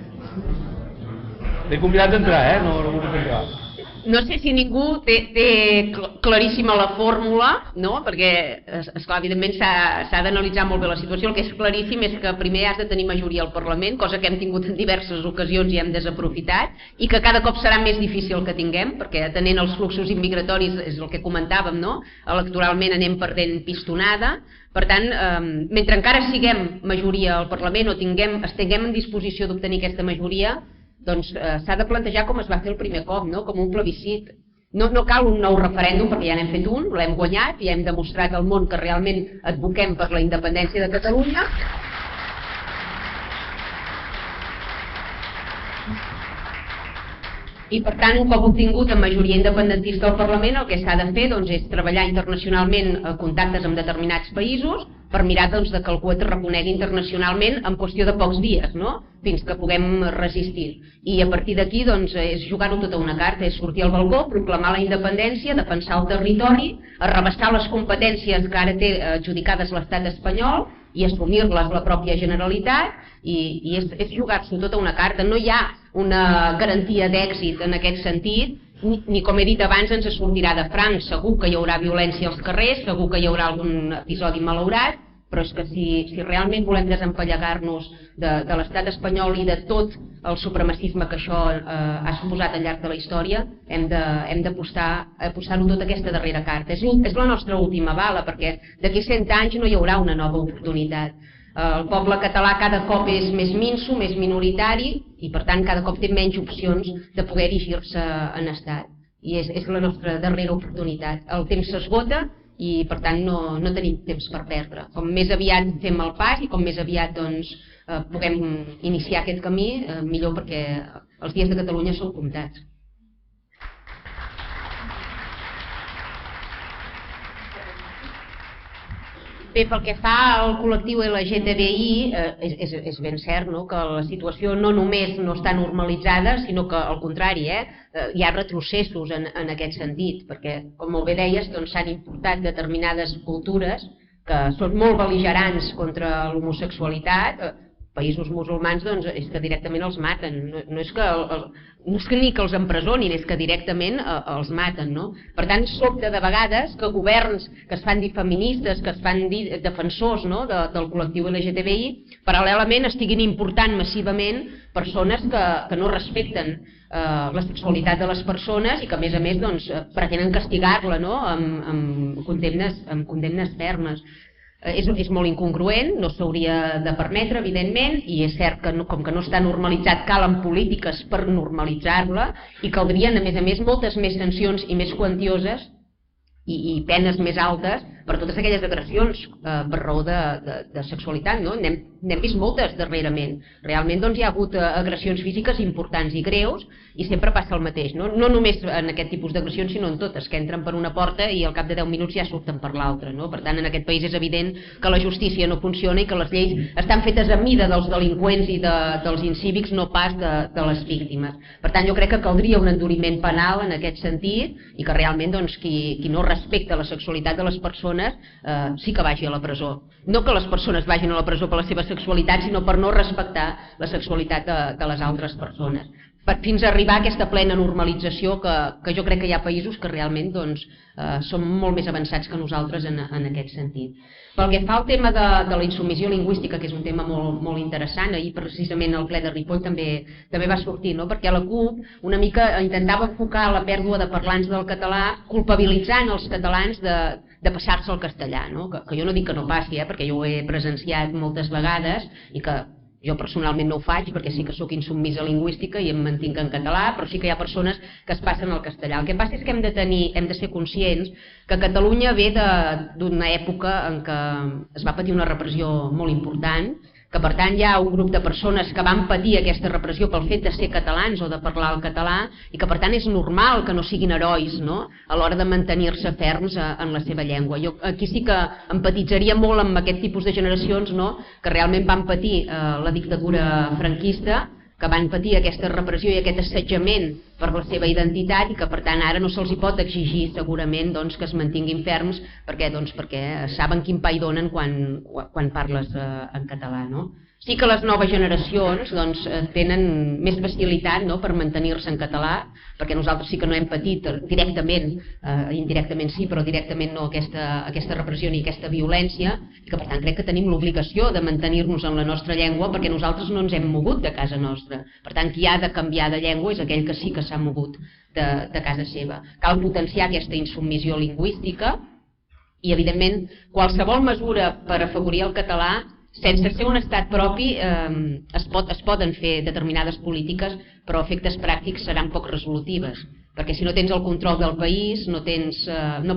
L'he convidat a entrar, no ho puc entrar. No sé si ningú té claríssima la fórmula, perquè, esclar, evidentment s'ha d'analitzar molt bé la situació. El que és claríssim és que primer has de tenir majoria al Parlament, cosa que hem tingut en diverses ocasions i hem desaprofitat, i que cada cop serà més difícil que tinguem, perquè atenent els fluxos immigratoris, és el que comentàvem, electoralment anem perdent pistonada. Per tant, mentre encara siguem majoria al Parlament o estiguem en disposició d'obtenir aquesta majoria, doncs s'ha de plantejar com es va fer el primer cop, com un plebiscit. No cal un nou referèndum, perquè ja n'hem fet un, l'hem guanyat, ja hem demostrat al món que realment advoquem per la independència de Catalunya. I per tant, un cop obtingut amb majoria independentista al Parlament, el que s'ha de fer és treballar internacionalment contactes amb determinats països per mirar que algú et reconegui internacionalment en qüestió de pocs dies, fins que puguem resistir. I a partir d'aquí és jugar-ho tota una carta, és sortir al balcó, proclamar la independència, defensar el territori, arrabassar les competències que ara té adjudicades l'estat espanyol i assumir-les la pròpia Generalitat, i és jugar-s'ho tota una carta. No hi ha una garantia d'èxit en aquest sentit, ni com he dit abans ens sortirà de franc. Segur que hi haurà violència als carrers, segur que hi haurà algun episodi malaurat, però és que si realment volem desempallegar-nos de l'estat espanyol i de tot el supremacisme que això ha suposat al llarg de la història, hem d'apostar-ho tot aquesta darrera carta. És la nostra última bala, perquè d'aquí 100 anys no hi haurà una nova oportunitat. El poble català cada cop és més minso, més minoritari, i per tant cada cop té menys opcions de poder erigir-se en estat. I és la nostra darrera oportunitat. El temps s'esgota i per tant no tenim temps per perdre. Com més aviat fem el pas i com més aviat puguem iniciar aquest camí, millor, perquè els dies de Catalunya són comptats. Bé, pel que fa al col·lectiu LGTBI, és ben cert que la situació no només no està normalitzada, sinó que al contrari, hi ha retrocessos en aquest sentit, perquè, com molt bé deies, s'han importat determinades cultures que són molt bel·ligerants contra l'homosexualitat, països musulmans doncs, és que directament els maten, no és que ni que els empresonin, és que directament els maten, no? Per tant, sobta de vegades que governs que es fan dir feministes, que es fan dir defensors, no? del col·lectiu LGTBI, paral·lelament estiguin important massivament persones que no respecten la sexualitat de les persones i que a més doncs, pretenen castigar-la, no? amb condemnes fermes. És molt incongruent, no s'hauria de permetre, evidentment, i és cert que com que no està normalitzat calen polítiques per normalitzar-la i caldrien, a més, moltes més sancions i més quantioses i penes més altes per totes aquelles agressions per raó de sexualitat, no? N'hem vist moltes darrerament. Realment doncs, hi ha hagut agressions físiques importants i greus i sempre passa el mateix, no? No només en aquest tipus d'agressions, sinó en totes, que entren per una porta i al cap de 10 minuts ja surten per l'altra, no? Per tant, en aquest país és evident que la justícia no funciona i que les lleis estan fetes a mida dels delinqüents i dels incívics, no pas de les víctimes. Per tant, jo crec que caldria un enduriment penal en aquest sentit i que realment doncs, qui no respecta la sexualitat de les persones sí que vagi a la presó. No que les persones vagin a la presó per la seva sexualitat, sinó per no respectar la sexualitat de les altres persones. Fins a arribar a aquesta plena normalització que jo crec que hi ha països que realment doncs, són molt més avançats que nosaltres en aquest sentit. Pel que fa al tema de la insubmissió lingüística, que és un tema molt interessant, ahir precisament el ple de Ripoll també va sortir, no? Perquè la CUP una mica intentava enfocar la pèrdua de parlants del català culpabilitzant els catalans de passar-se al castellà, no? Que jo no dic que no passi, perquè jo ho he presenciat moltes vegades i que jo personalment no ho faig perquè sí que sóc insubmisa lingüística i em mantinc en català, però sí que hi ha persones que es passen al castellà. El que passa és que hem de ser conscients que Catalunya ve d'una època en què es va patir una repressió molt important, que per tant hi ha un grup de persones que van patir aquesta repressió pel fet de ser catalans o de parlar el català i que per tant és normal que no siguin herois, no? A l'hora de mantenir-se ferms en la seva llengua. Jo aquí sí que empatitzaria molt amb aquest tipus de generacions, no? Que realment van patir la dictadura franquista, que van patir aquesta repressió i aquest assetjament per la seva identitat i que per tant ara no se'ls pot exigir segurament que es mantinguin ferms perquè saben quin pa hi donen quan parles en català. Sí que les noves generacions tenen més facilitat per mantenir-se en català, perquè nosaltres sí que no hem patit directament, indirectament sí, però directament no aquesta repressió ni aquesta violència, i que per tant crec que tenim l'obligació de mantenir-nos en la nostra llengua perquè nosaltres no ens hem mogut de casa nostra. Per tant, qui ha de canviar de llengua és aquell que sí que s'ha mogut de casa seva. Cal potenciar aquesta insubmissió lingüística i, evidentment, qualsevol mesura per afavorir el català, sense ser un estat propi, es poden fer determinades polítiques, però a efectes pràctics seran poc resolutives, perquè si no tens el control del país, no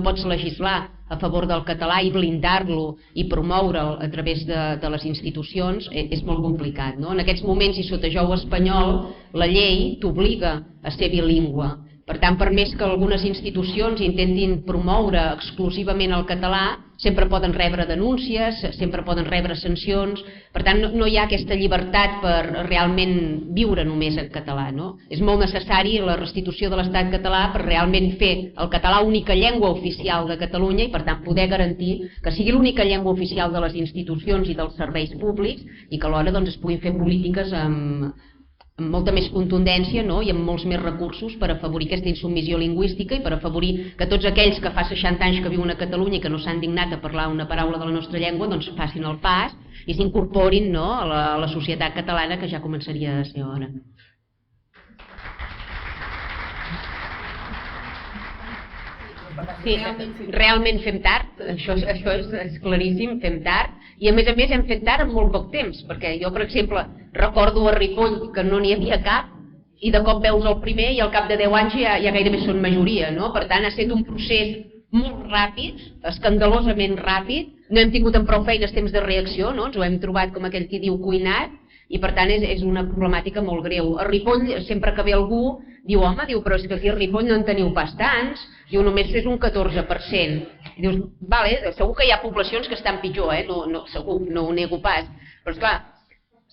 pots legislar a favor del català i blindar-lo i promoure'l a través de les institucions, és molt complicat. En aquests moments, i sota jou espanyol, la llei t'obliga a ser bilingüe. Per tant, per més que algunes institucions intentin promoure exclusivament el català, sempre poden rebre denúncies, sempre poden rebre sancions, per tant no hi ha aquesta llibertat per realment viure només en català. És molt necessari la restitució de l'estat català per realment fer el català única llengua oficial de Catalunya i per tant poder garantir que sigui l'única llengua oficial de les institucions i dels serveis públics i que alhora es puguin fer polítiques amb molta més contundència i amb molts més recursos per afavorir aquesta insubmissió lingüística i per afavorir que tots aquells que fa 60 anys que viuen a Catalunya i que no s'han dignat a parlar una paraula de la nostra llengua facin el pas i s'incorporin a la societat catalana, que ja començaria a ser hora. Sí, realment fem tard, això és claríssim, fem tard, i a més hem fet tard en molt poc temps, perquè jo, per exemple, recordo a Ripoll que no n'hi havia cap, i de cop veus el primer i al cap de 10 anys ja gairebé són majoria, per tant ha estat un procés molt ràpid, escandalosament ràpid, no hem tingut amb prou feines temps de reacció, ens ho hem trobat, com aquell qui diu, cuinat, i per tant és una problemàtica molt greu. A Ripoll, sempre que ve algú, diu, home, però és que aquí a Ripoll no en teniu pas tants, diu, només és un 14%. I dius, vale, segur que hi ha poblacions que estan pitjor, segur, no ho nego pas, però esclar,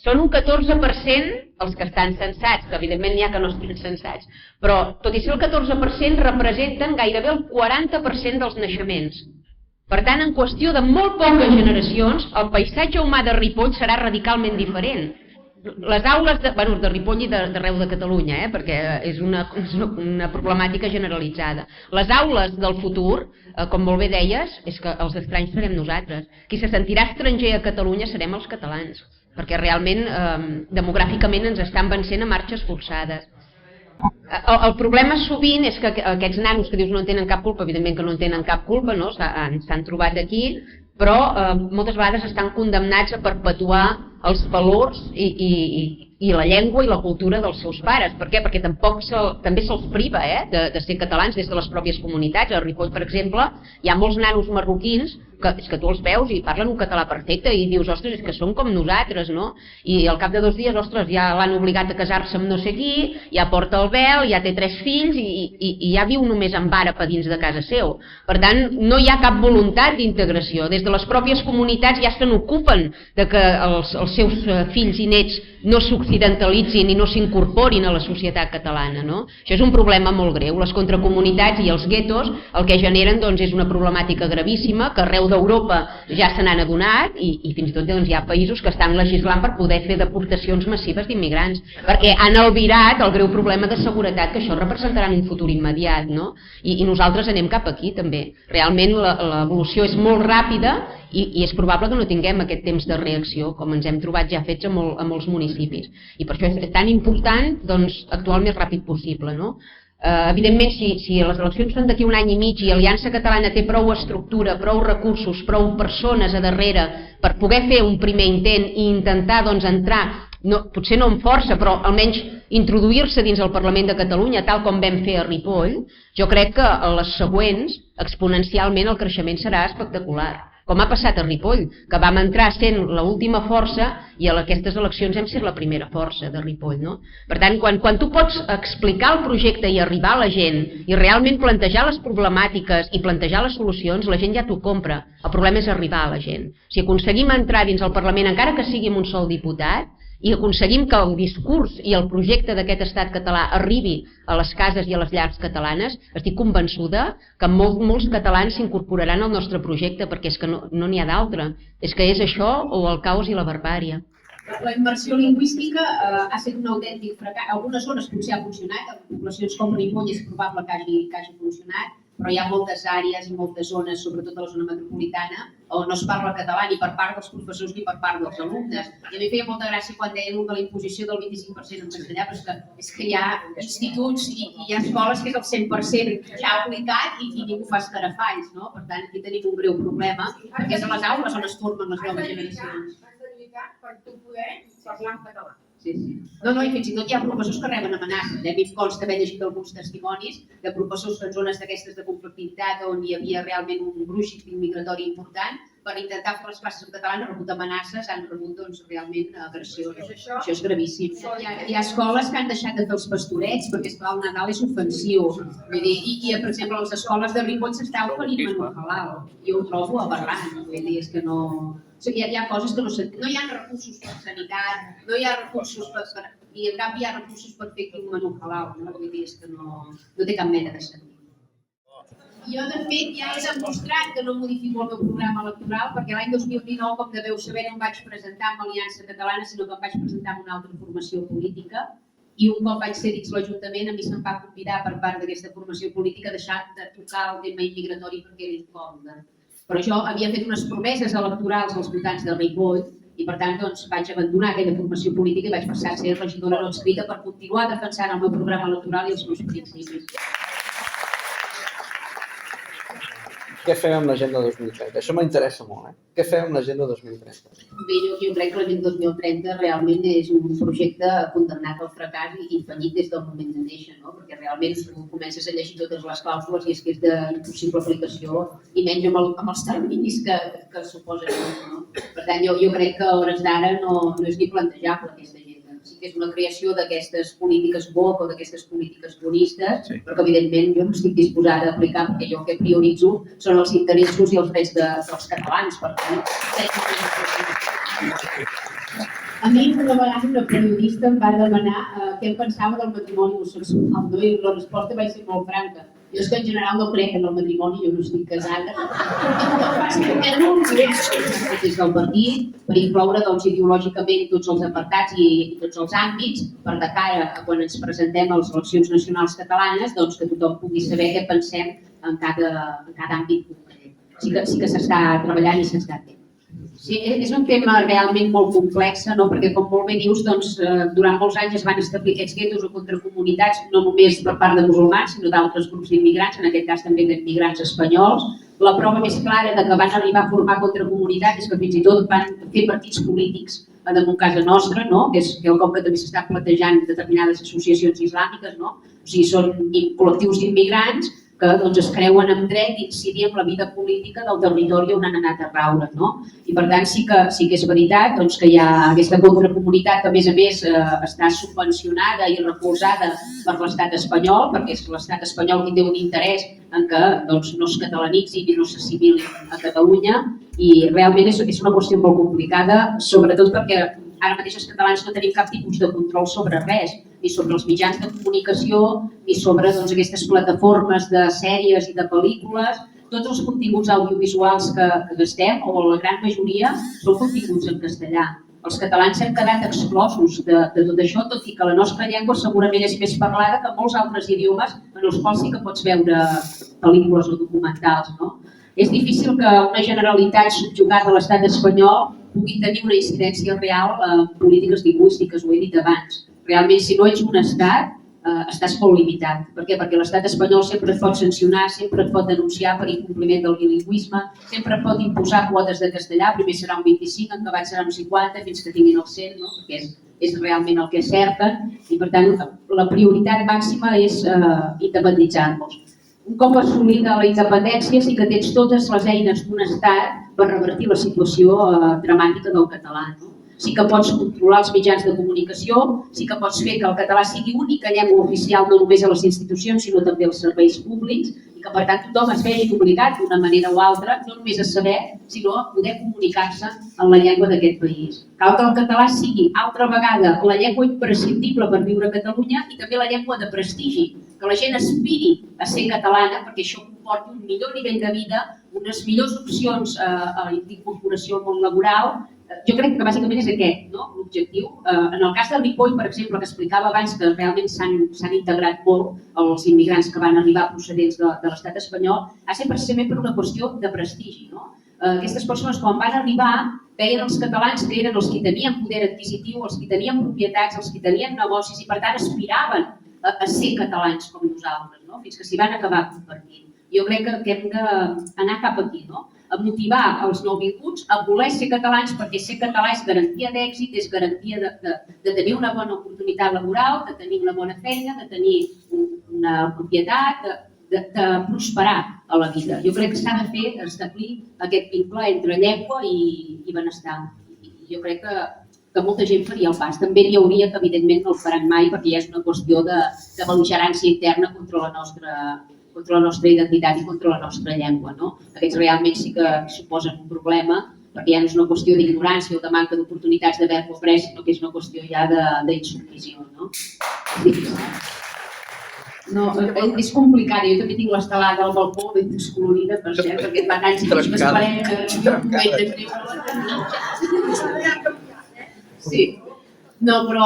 són un 14% els que estan censats, que evidentment n'hi ha que no estan censats, però tot i ser el 14% representen gairebé el 40% dels naixements. Per tant, en qüestió de molt poques generacions, el paisatge humà de Ripoll serà radicalment diferent. Les aules de Ripoll i d'arreu de Catalunya, perquè és una problemàtica generalitzada. Les aules del futur, com molt bé deies, és que els estranys serem nosaltres. Qui se sentirà estranger a Catalunya serem els catalans, perquè realment demogràficament ens estan vencent a marxes forçades. El problema sovint és que aquests nanos que dius no en tenen cap culpa, evidentment que no en tenen cap culpa, s'han trobat aquí, però moltes vegades estan condemnats a perpetuar els valors i la llengua i la cultura dels seus pares. Per què? Perquè també se'ls priva de ser catalans des de les pròpies comunitats. A Ripoll, per exemple, hi ha molts nanos marroquins que és que tu els veus i parlen un català perfecte i dius, ostres, és que són com nosaltres, no? I al cap de 2 dies, ostres, ja l'han obligat a casar-se amb no sé qui, ja porta el vel, ja té 3 fills i ja viu només amb àrab a dins de casa seu. Per tant, no hi ha cap voluntat d'integració. Des de les pròpies comunitats ja se n'ocupen de que els seus fills i nets no s'occidentalitzin i no s'incorporin a la societat catalana, no? Això és un problema molt greu. Les contracomunitats i els guetos el que generen és una problemàtica gravíssima que arreu d'Europa ja se n'han adonat i fins i tot hi ha països que estan legislant per poder fer deportacions massives d'immigrants, perquè han albirat el greu problema de seguretat que això representarà en un futur immediat, no? I nosaltres anem cap aquí també. Realment l'evolució és molt ràpida i és probable que no tinguem aquest temps de reacció, com ens hem trobat ja fets a molts municipis. I per això és tan important actuar el més ràpid possible, no? Evidentment, si les eleccions són d'aquí 1 any i mig i Aliança Catalana té prou estructura, prou recursos, prou persones a darrere per poder fer un primer intent i intentar entrar, potser no amb força, però almenys introduir-se dins el Parlament de Catalunya, tal com vam fer a Ripoll, jo crec que a les següents, exponencialment, el creixement serà espectacular. Com ha passat a Ripoll, que vam entrar sent l'última força i a aquestes eleccions hem sigut la primera força de Ripoll, no? Per tant, quan tu pots explicar el projecte i arribar a la gent i realment plantejar les problemàtiques i plantejar les solucions, la gent ja t'ho compra. El problema és arribar a la gent. Si aconseguim entrar dins el Parlament, encara que sigui amb un sol diputat, i aconseguim que el discurs i el projecte d'aquest estat català arribi a les cases i a les llars catalanes, estic convençuda que molts catalans s'incorporaran al nostre projecte, perquè és que no n'hi ha d'altre. És que és això o el caos i la barbària. La immersió lingüística ha estat un autèntic fracàs. En algunes zones potser ha funcionat, en poblacions com Ripoll és probable que hagi funcionat, però hi ha moltes àrees i moltes zones, sobretot a la zona metropolitana, on no es parla català ni per part dels professors ni per part dels alumnes. I a mi feia molta gràcia quan deien de la imposició del 25% en castellà, però és que hi ha instituts i hi ha escoles que és el 100% ja aplicat i ningú fa escarafalls, no? Per tant, aquí tenim un greu problema, perquè és a les aules on es formen les noves generacions. Has de lluitar per tu poder parlar en català. Sí. No, i fins i tot hi ha professors que reben amenaces. A mi em consta haver llegit alguns testimonis de professors en zones d'aquestes de conflictivitat on hi havia realment un gruix migratori important per intentar fer les classes en català, han rebut amenaces, han rebut realment agressions. Això és gravíssim. Hi ha escoles que han deixat de fer els pastorets perquè el Nadal és ofensiu. I per exemple, a les escoles de Ripoll s'està oferint menú halal. Jo ho trobo aberrant. És que no... Hi ha coses que no hi ha recursos per sanitat, no hi ha recursos per... I en canvi hi ha recursos per fer aquí un menú halal. Vull dir, és que no té cap mena de sentit. Jo, de fet, ja he demostrat que no modifico el meu programa electoral perquè l'any 2019, com deveu saber, no em vaig presentar amb Aliança Catalana, sinó que em vaig presentar amb una altra formació política i un cop vaig ser dins l'Ajuntament, a mi se'm va convidar per part d'aquesta formació política a deixar de tocar el tema immigratori perquè era incòmode. Però jo havia fet unes promeses electorals als votants de Ripoll i per tant vaig abandonar aquella formació política i vaig passar a ser regidora no adscrita per continuar defensant el meu programa electoral i els meus principis. Què fem amb l'Agenda 2030? Això m'interessa molt, Què fem amb l'Agenda 2030? Bé, jo crec que l'Agenda 2030 realment és un projecte condemnat al fracàs i fallit des del moment de néixer, no? Perquè realment comences a llegir totes les clàusules i és que és d'impossible aplicació i menys amb els terminis que suposen. No? Per tant, jo crec que a hores d'ara no és ni plantejable aquesta agenda. Sí que és una creació d'aquestes polítiques woke o d'aquestes polítiques bonistes, però que evidentment jo no estic disposada a aplicar perquè jo el que prioritzo són els interessos i els drets dels catalans. Per tant, a mi una vegada una periodista em va demanar què em pensava del matrimoni homosexual i la resposta va ser molt franca. Jo és que en general no crec en el matrimoni, jo no estic casada. Des del partit, per incloure ideològicament tots els apartats i tots els àmbits, per de cara a quan ens presentem a les eleccions nacionals catalanes, que tothom pugui saber què pensem en cada àmbit concret. Sí que s'està treballant i s'està fent. Sí, és un tema realment molt complex, perquè com molt bé dius, durant molts anys es van establir aquests guetos o contracomunitats, no només per part de musulmans, sinó d'altres grups d'immigrants, en aquest cas també d'immigrants espanyols. La prova més clara que van arribar a formar contracomunitats és que fins i tot van fer partits polítics damunt casa nostra, que és quelcom que també s'està plantejant determinades associacions islàmiques, o sigui, són col·lectius d'immigrants que es creuen en dret d'incidir en la vida política del territori on han anat a raure. I per tant sí que és veritat que hi ha aquesta contracomunitat que a més està subvencionada i recolzada per l'estat espanyol, perquè és l'estat espanyol qui té un interès en que no es catalanitzin i no s'assimilin a Catalunya, i realment és una qüestió molt complicada, sobretot perquè ara mateix els catalans no tenim cap tipus de control sobre res, ni sobre els mitjans de comunicació, ni sobre aquestes plataformes de sèries i de pel·lícules. Tots els continguts audiovisuals que gastem, o la gran majoria, són continguts en castellà. Els catalans s'han quedat exclosos de tot això, tot i que la nostra llengua segurament és més parlada que molts altres idiomes en els quals sí que pots veure pel·lícules o documentals. És difícil que una generalitat subjugada a l'estat espanyol pugui tenir una incidència real en polítiques lingüístiques, ho he dit abans. Realment, si no ets un estat, estàs molt limitat. Per què? Perquè l'estat espanyol sempre et pot sancionar, sempre et pot denunciar per incompliment del bilingüisme, sempre et pot imposar quotes de castellà, primer serà un 25, en acabat serà un 50, fins que tinguin el 100, perquè és realment el que cerquen, i per tant la prioritat màxima és independitzar-nos. Un cop assolida la independència sí que tens totes les eines d'un estat per revertir la situació dramàtica del català. Sí que pots controlar els mitjans de comunicació, sí que pots fer que el català sigui única llengua oficial no només a les institucions sinó també als serveis públics, i que per tant tothom es vegi obligat d'una manera o altra no només a saber, sinó a poder comunicar-se en la llengua d'aquest país. Cal que el català sigui altra vegada la llengua imprescindible per viure a Catalunya i també la llengua de prestigi, que la gent aspiri a ser catalana perquè això comporta un millor nivell de vida, unes millors opcions d'incorporació al món laboral. Jo crec que bàsicament és aquest l'objectiu. En el cas del Ripoll, per exemple, que explicava abans que realment s'han integrat molt els immigrants que van arribar procedents de l'estat espanyol, ha estat precisament per una qüestió de prestigi. Aquestes persones, quan van arribar, veien els catalans que eren els que tenien poder adquisitiu, els que tenien propietats, els que tenien negocis i per tant aspiraven a ser catalans com nosaltres, fins que s'hi van acabar convertint. Jo crec que hem d'anar cap aquí, a motivar els nouvinguts a voler ser catalans, perquè ser català és garantia d'èxit, és garantia de tenir una bona oportunitat laboral, de tenir una bona feina, de tenir una propietat, de prosperar a la vida. Jo crec que s'ha de fer establir aquest vincle entre llengua i benestar. Jo crec que molta gent faria el pas. També n'hi hauria que evidentment no el faran mai perquè ja és una qüestió de bel·ligerància interna contra la nostra identitat i contra la nostra llengua. Aquests realment sí que suposen un problema perquè ja no és una qüestió d'ignorància o de manca d'oportunitats d'haver-lo après, sinó que és una qüestió ja d'insubmissió. És complicat, jo també tinc l'estelada al balcó ben descolorida, per cert, perquè fa anys que m'esperem que sí. No, però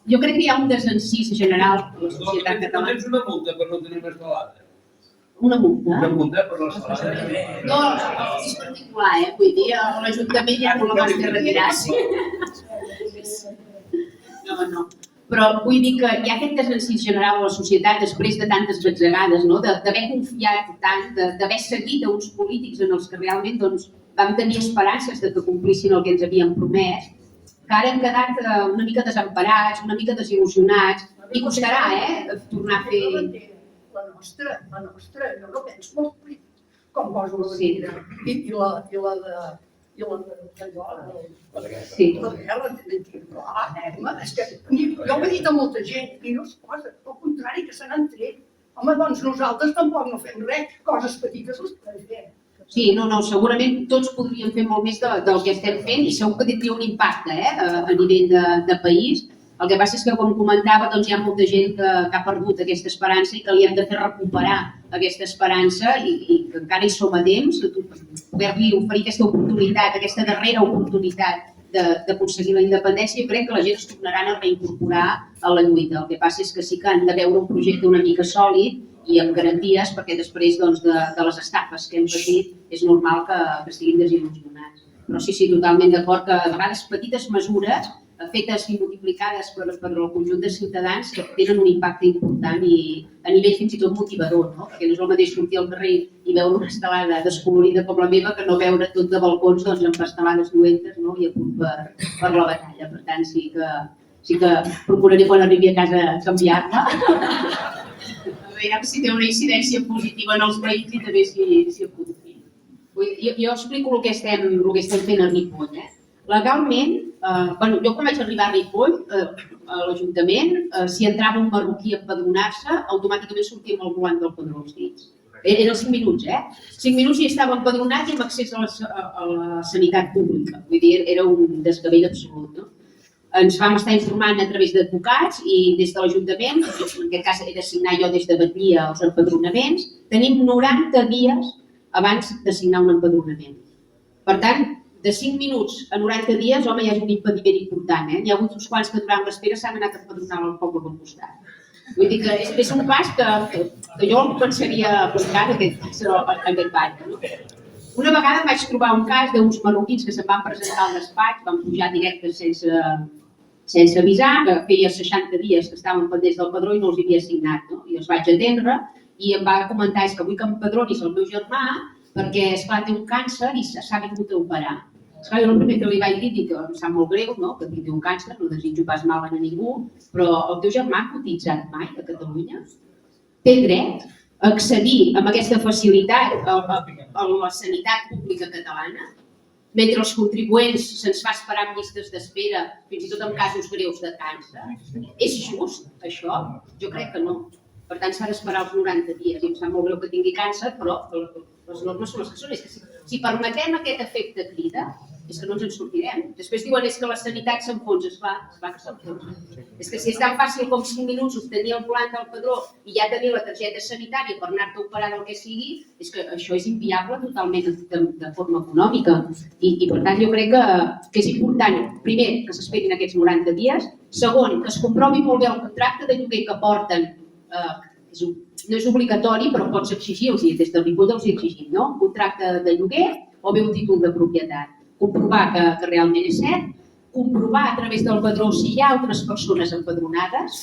jo crec que hi ha un desencís general a la societat catalana. Tens una multa per no tenir una estelada? Una multa? Una multa per l'estelada? No, és particular, vull dir, l'Ajuntament ja no la va fer retirar. No. Però vull dir que hi ha aquest desencís general a la societat després de tantes batzegades, d'haver confiat tant, d'haver seguit a uns polítics en els que realment vam tenir esperances que complissin el que ens havien promès, que ara hem quedat una mica desemparats, una mica desil·lusionats, i costarà, tornar a fer... La nostra, jo no penso molt com poso la vida, i la de... Sí. La guerra, és que jo ho he dit a molta gent, i no es posa, al contrari, que se n'han tret. Home, doncs nosaltres tampoc no fem res, coses petites les podem fer. Sí, no, segurament tots podríem fer molt més del que estem fent i segur que tindria un impacte a nivell de país. El que passa és que, com comentava, doncs hi ha molta gent que ha perdut aquesta esperança i que li hem de fer recuperar aquesta esperança i que encara hi som a temps, poder-li oferir aquesta oportunitat, aquesta darrera oportunitat d'aconseguir la independència. I crec que la gent es tornaran a reincorporar a la lluita. El que passa és que sí que han de veure un projecte una mica sòlid i amb garanties, perquè després de les estafes que hem patit és normal que estiguin desil·lusionats. Però sí, totalment d'acord que a vegades petites mesures fetes i multiplicades per el conjunt de ciutadans que tenen un impacte important i a nivell fins i tot motivador, no? Perquè no és el mateix sortir al carrer i veure una estelada descolorida com la meva que no veure tot de balcons amb estelades lluentes i a punt per la batalla. Per tant, sí que procuraré quan arribi a casa canviar-la. A veure si té una incidència positiva en els veïns i també si em puc fer. Jo explico el que estem fent a Ripoll. Legalment, jo quan vaig arribar a Ripoll, a l'Ajuntament, si entrava un marroquí a empadronar-se, automàticament sortia amb el volant del padró als dits. Eren 5 minuts, 5 minuts i estava empadronat i amb accés a la sanitat pública. Vull dir, era un desgavell absolut, no? Ens vam estar informant a través d'advocats i des de l'Ajuntament, en aquest cas he de signar jo des de Batllia els empadronaments, tenim 90 dies abans de signar un empadronament. Per tant, de 5 minuts a 90 dies, home, hi ha un impediment important. Hi ha hagut uns quants que durant l'espera s'han anat a empadronar al poble del costat. Vull dir que és un pas que jo em pensaria aplicar en aquest barri. Una vegada vaig trobar un cas d'uns marroquins que se'n van presentar al despatx, van pujar directes sense avisar, que feia 60 dies que estaven pendents del padró i no els havia signat. I els vaig atendre i em va comentar que vull que empadronis el meu germà perquè, esclar, té un càncer i s'ha vingut a operar. Esclar, jo el primer que li vaig dir que em sap molt greu, que tingui un càncer, no desitjo pas mal a ningú, però el teu germà ha cotitzat mai a Catalunya? Té dret a accedir amb aquesta facilitat a la sanitat pública catalana, mentre els contribuents se'ns fa esperar en llistes d'espera, fins i tot en casos greus de càncer. És just, això? Jo crec que no. Per tant, s'ha d'esperar els 90 dies. I em sap molt greu que tingui càncer, però les normes són les que són. És que si permetem aquest efecte crida, és que no ens en sortirem. Després diuen que la sanitat s'enfonsa. Esclar que s'enfonsa. És que si és tan fàcil com 5 minuts obtenir el volant del padró i ja tenir la targeta sanitària per anar-te a operar del que sigui, és que això és inviable totalment de forma econòmica. I per tant, jo crec que és important, primer, que s'esperin aquests 90 dies, segon, que es comprovi molt bé el contracte de lloguer que porten. No és obligatori, però pots exigir, des de Ripoll els he exigit, un contracte de lloguer o bé un títol de propietat. Comprovar que realment és cert, comprovar a través del padró si hi ha altres persones empadronades.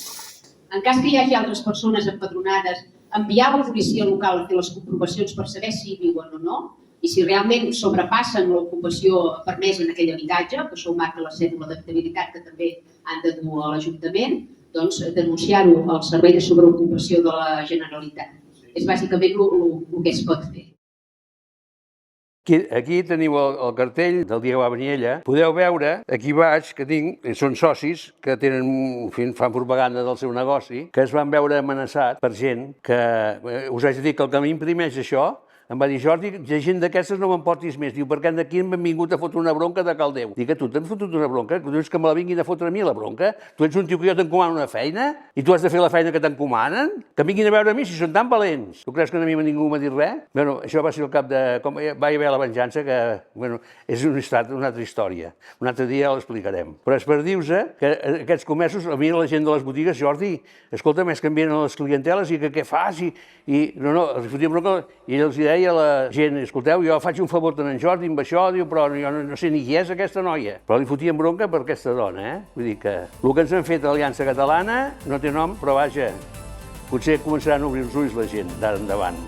En cas que hi hagi altres persones empadronades, enviar a la policia local a fer les comprovacions per saber si hi viuen o no, i si realment sobrepassen l'ocupació permesa en aquell habitatge, que això ho marca la cèdula d'habitabilitat que també han de dur a l'Ajuntament, doncs denunciar-ho al Servei de Sobreocupació de la Generalitat. És bàsicament el que es pot fer. Aquí teniu el cartell del dia que va venir ella. Podeu veure, aquí baix, que tinc, són socis que fan propaganda del seu negoci, que es van veure amenaçats per gent que, us haig de dir que el que m'imprimeix això, em va dir, Jordi, gent d'aquestes no me'n portis més. Diu, perquè d'aquí m'han vingut a fotre una bronca de Caldeu. Dic, que tu t'han fotut una bronca? Tu dius que me la vinguin a fotre a mi, la bronca? Tu ets un tio que jo t'encomano una feina i tu has de fer la feina que t'encomanen? Que vinguin a veure a mi si són tan valents. Tu creus que a mi ningú m'ha dit res? Bé, això va ser el cap de... com va haver la venjança, que és una altra història. Un altre dia l'explicarem. Però és per dir-vos que aquests comerços, a mi la gent de les botigues, Jordi, escolta, més canvien les clienteles i què fas? I els fotíem bronca i els deia a la gent, escolteu, jo faig un favor tant en Jordi amb això, diu, però jo no sé ni qui és aquesta noia. Però li fotíem bronca per aquesta dona, Vull dir que el que ens han fet a l'Aliança Catalana no té nom, però vaja, potser començaran a obrir els ulls la gent d'ara endavant.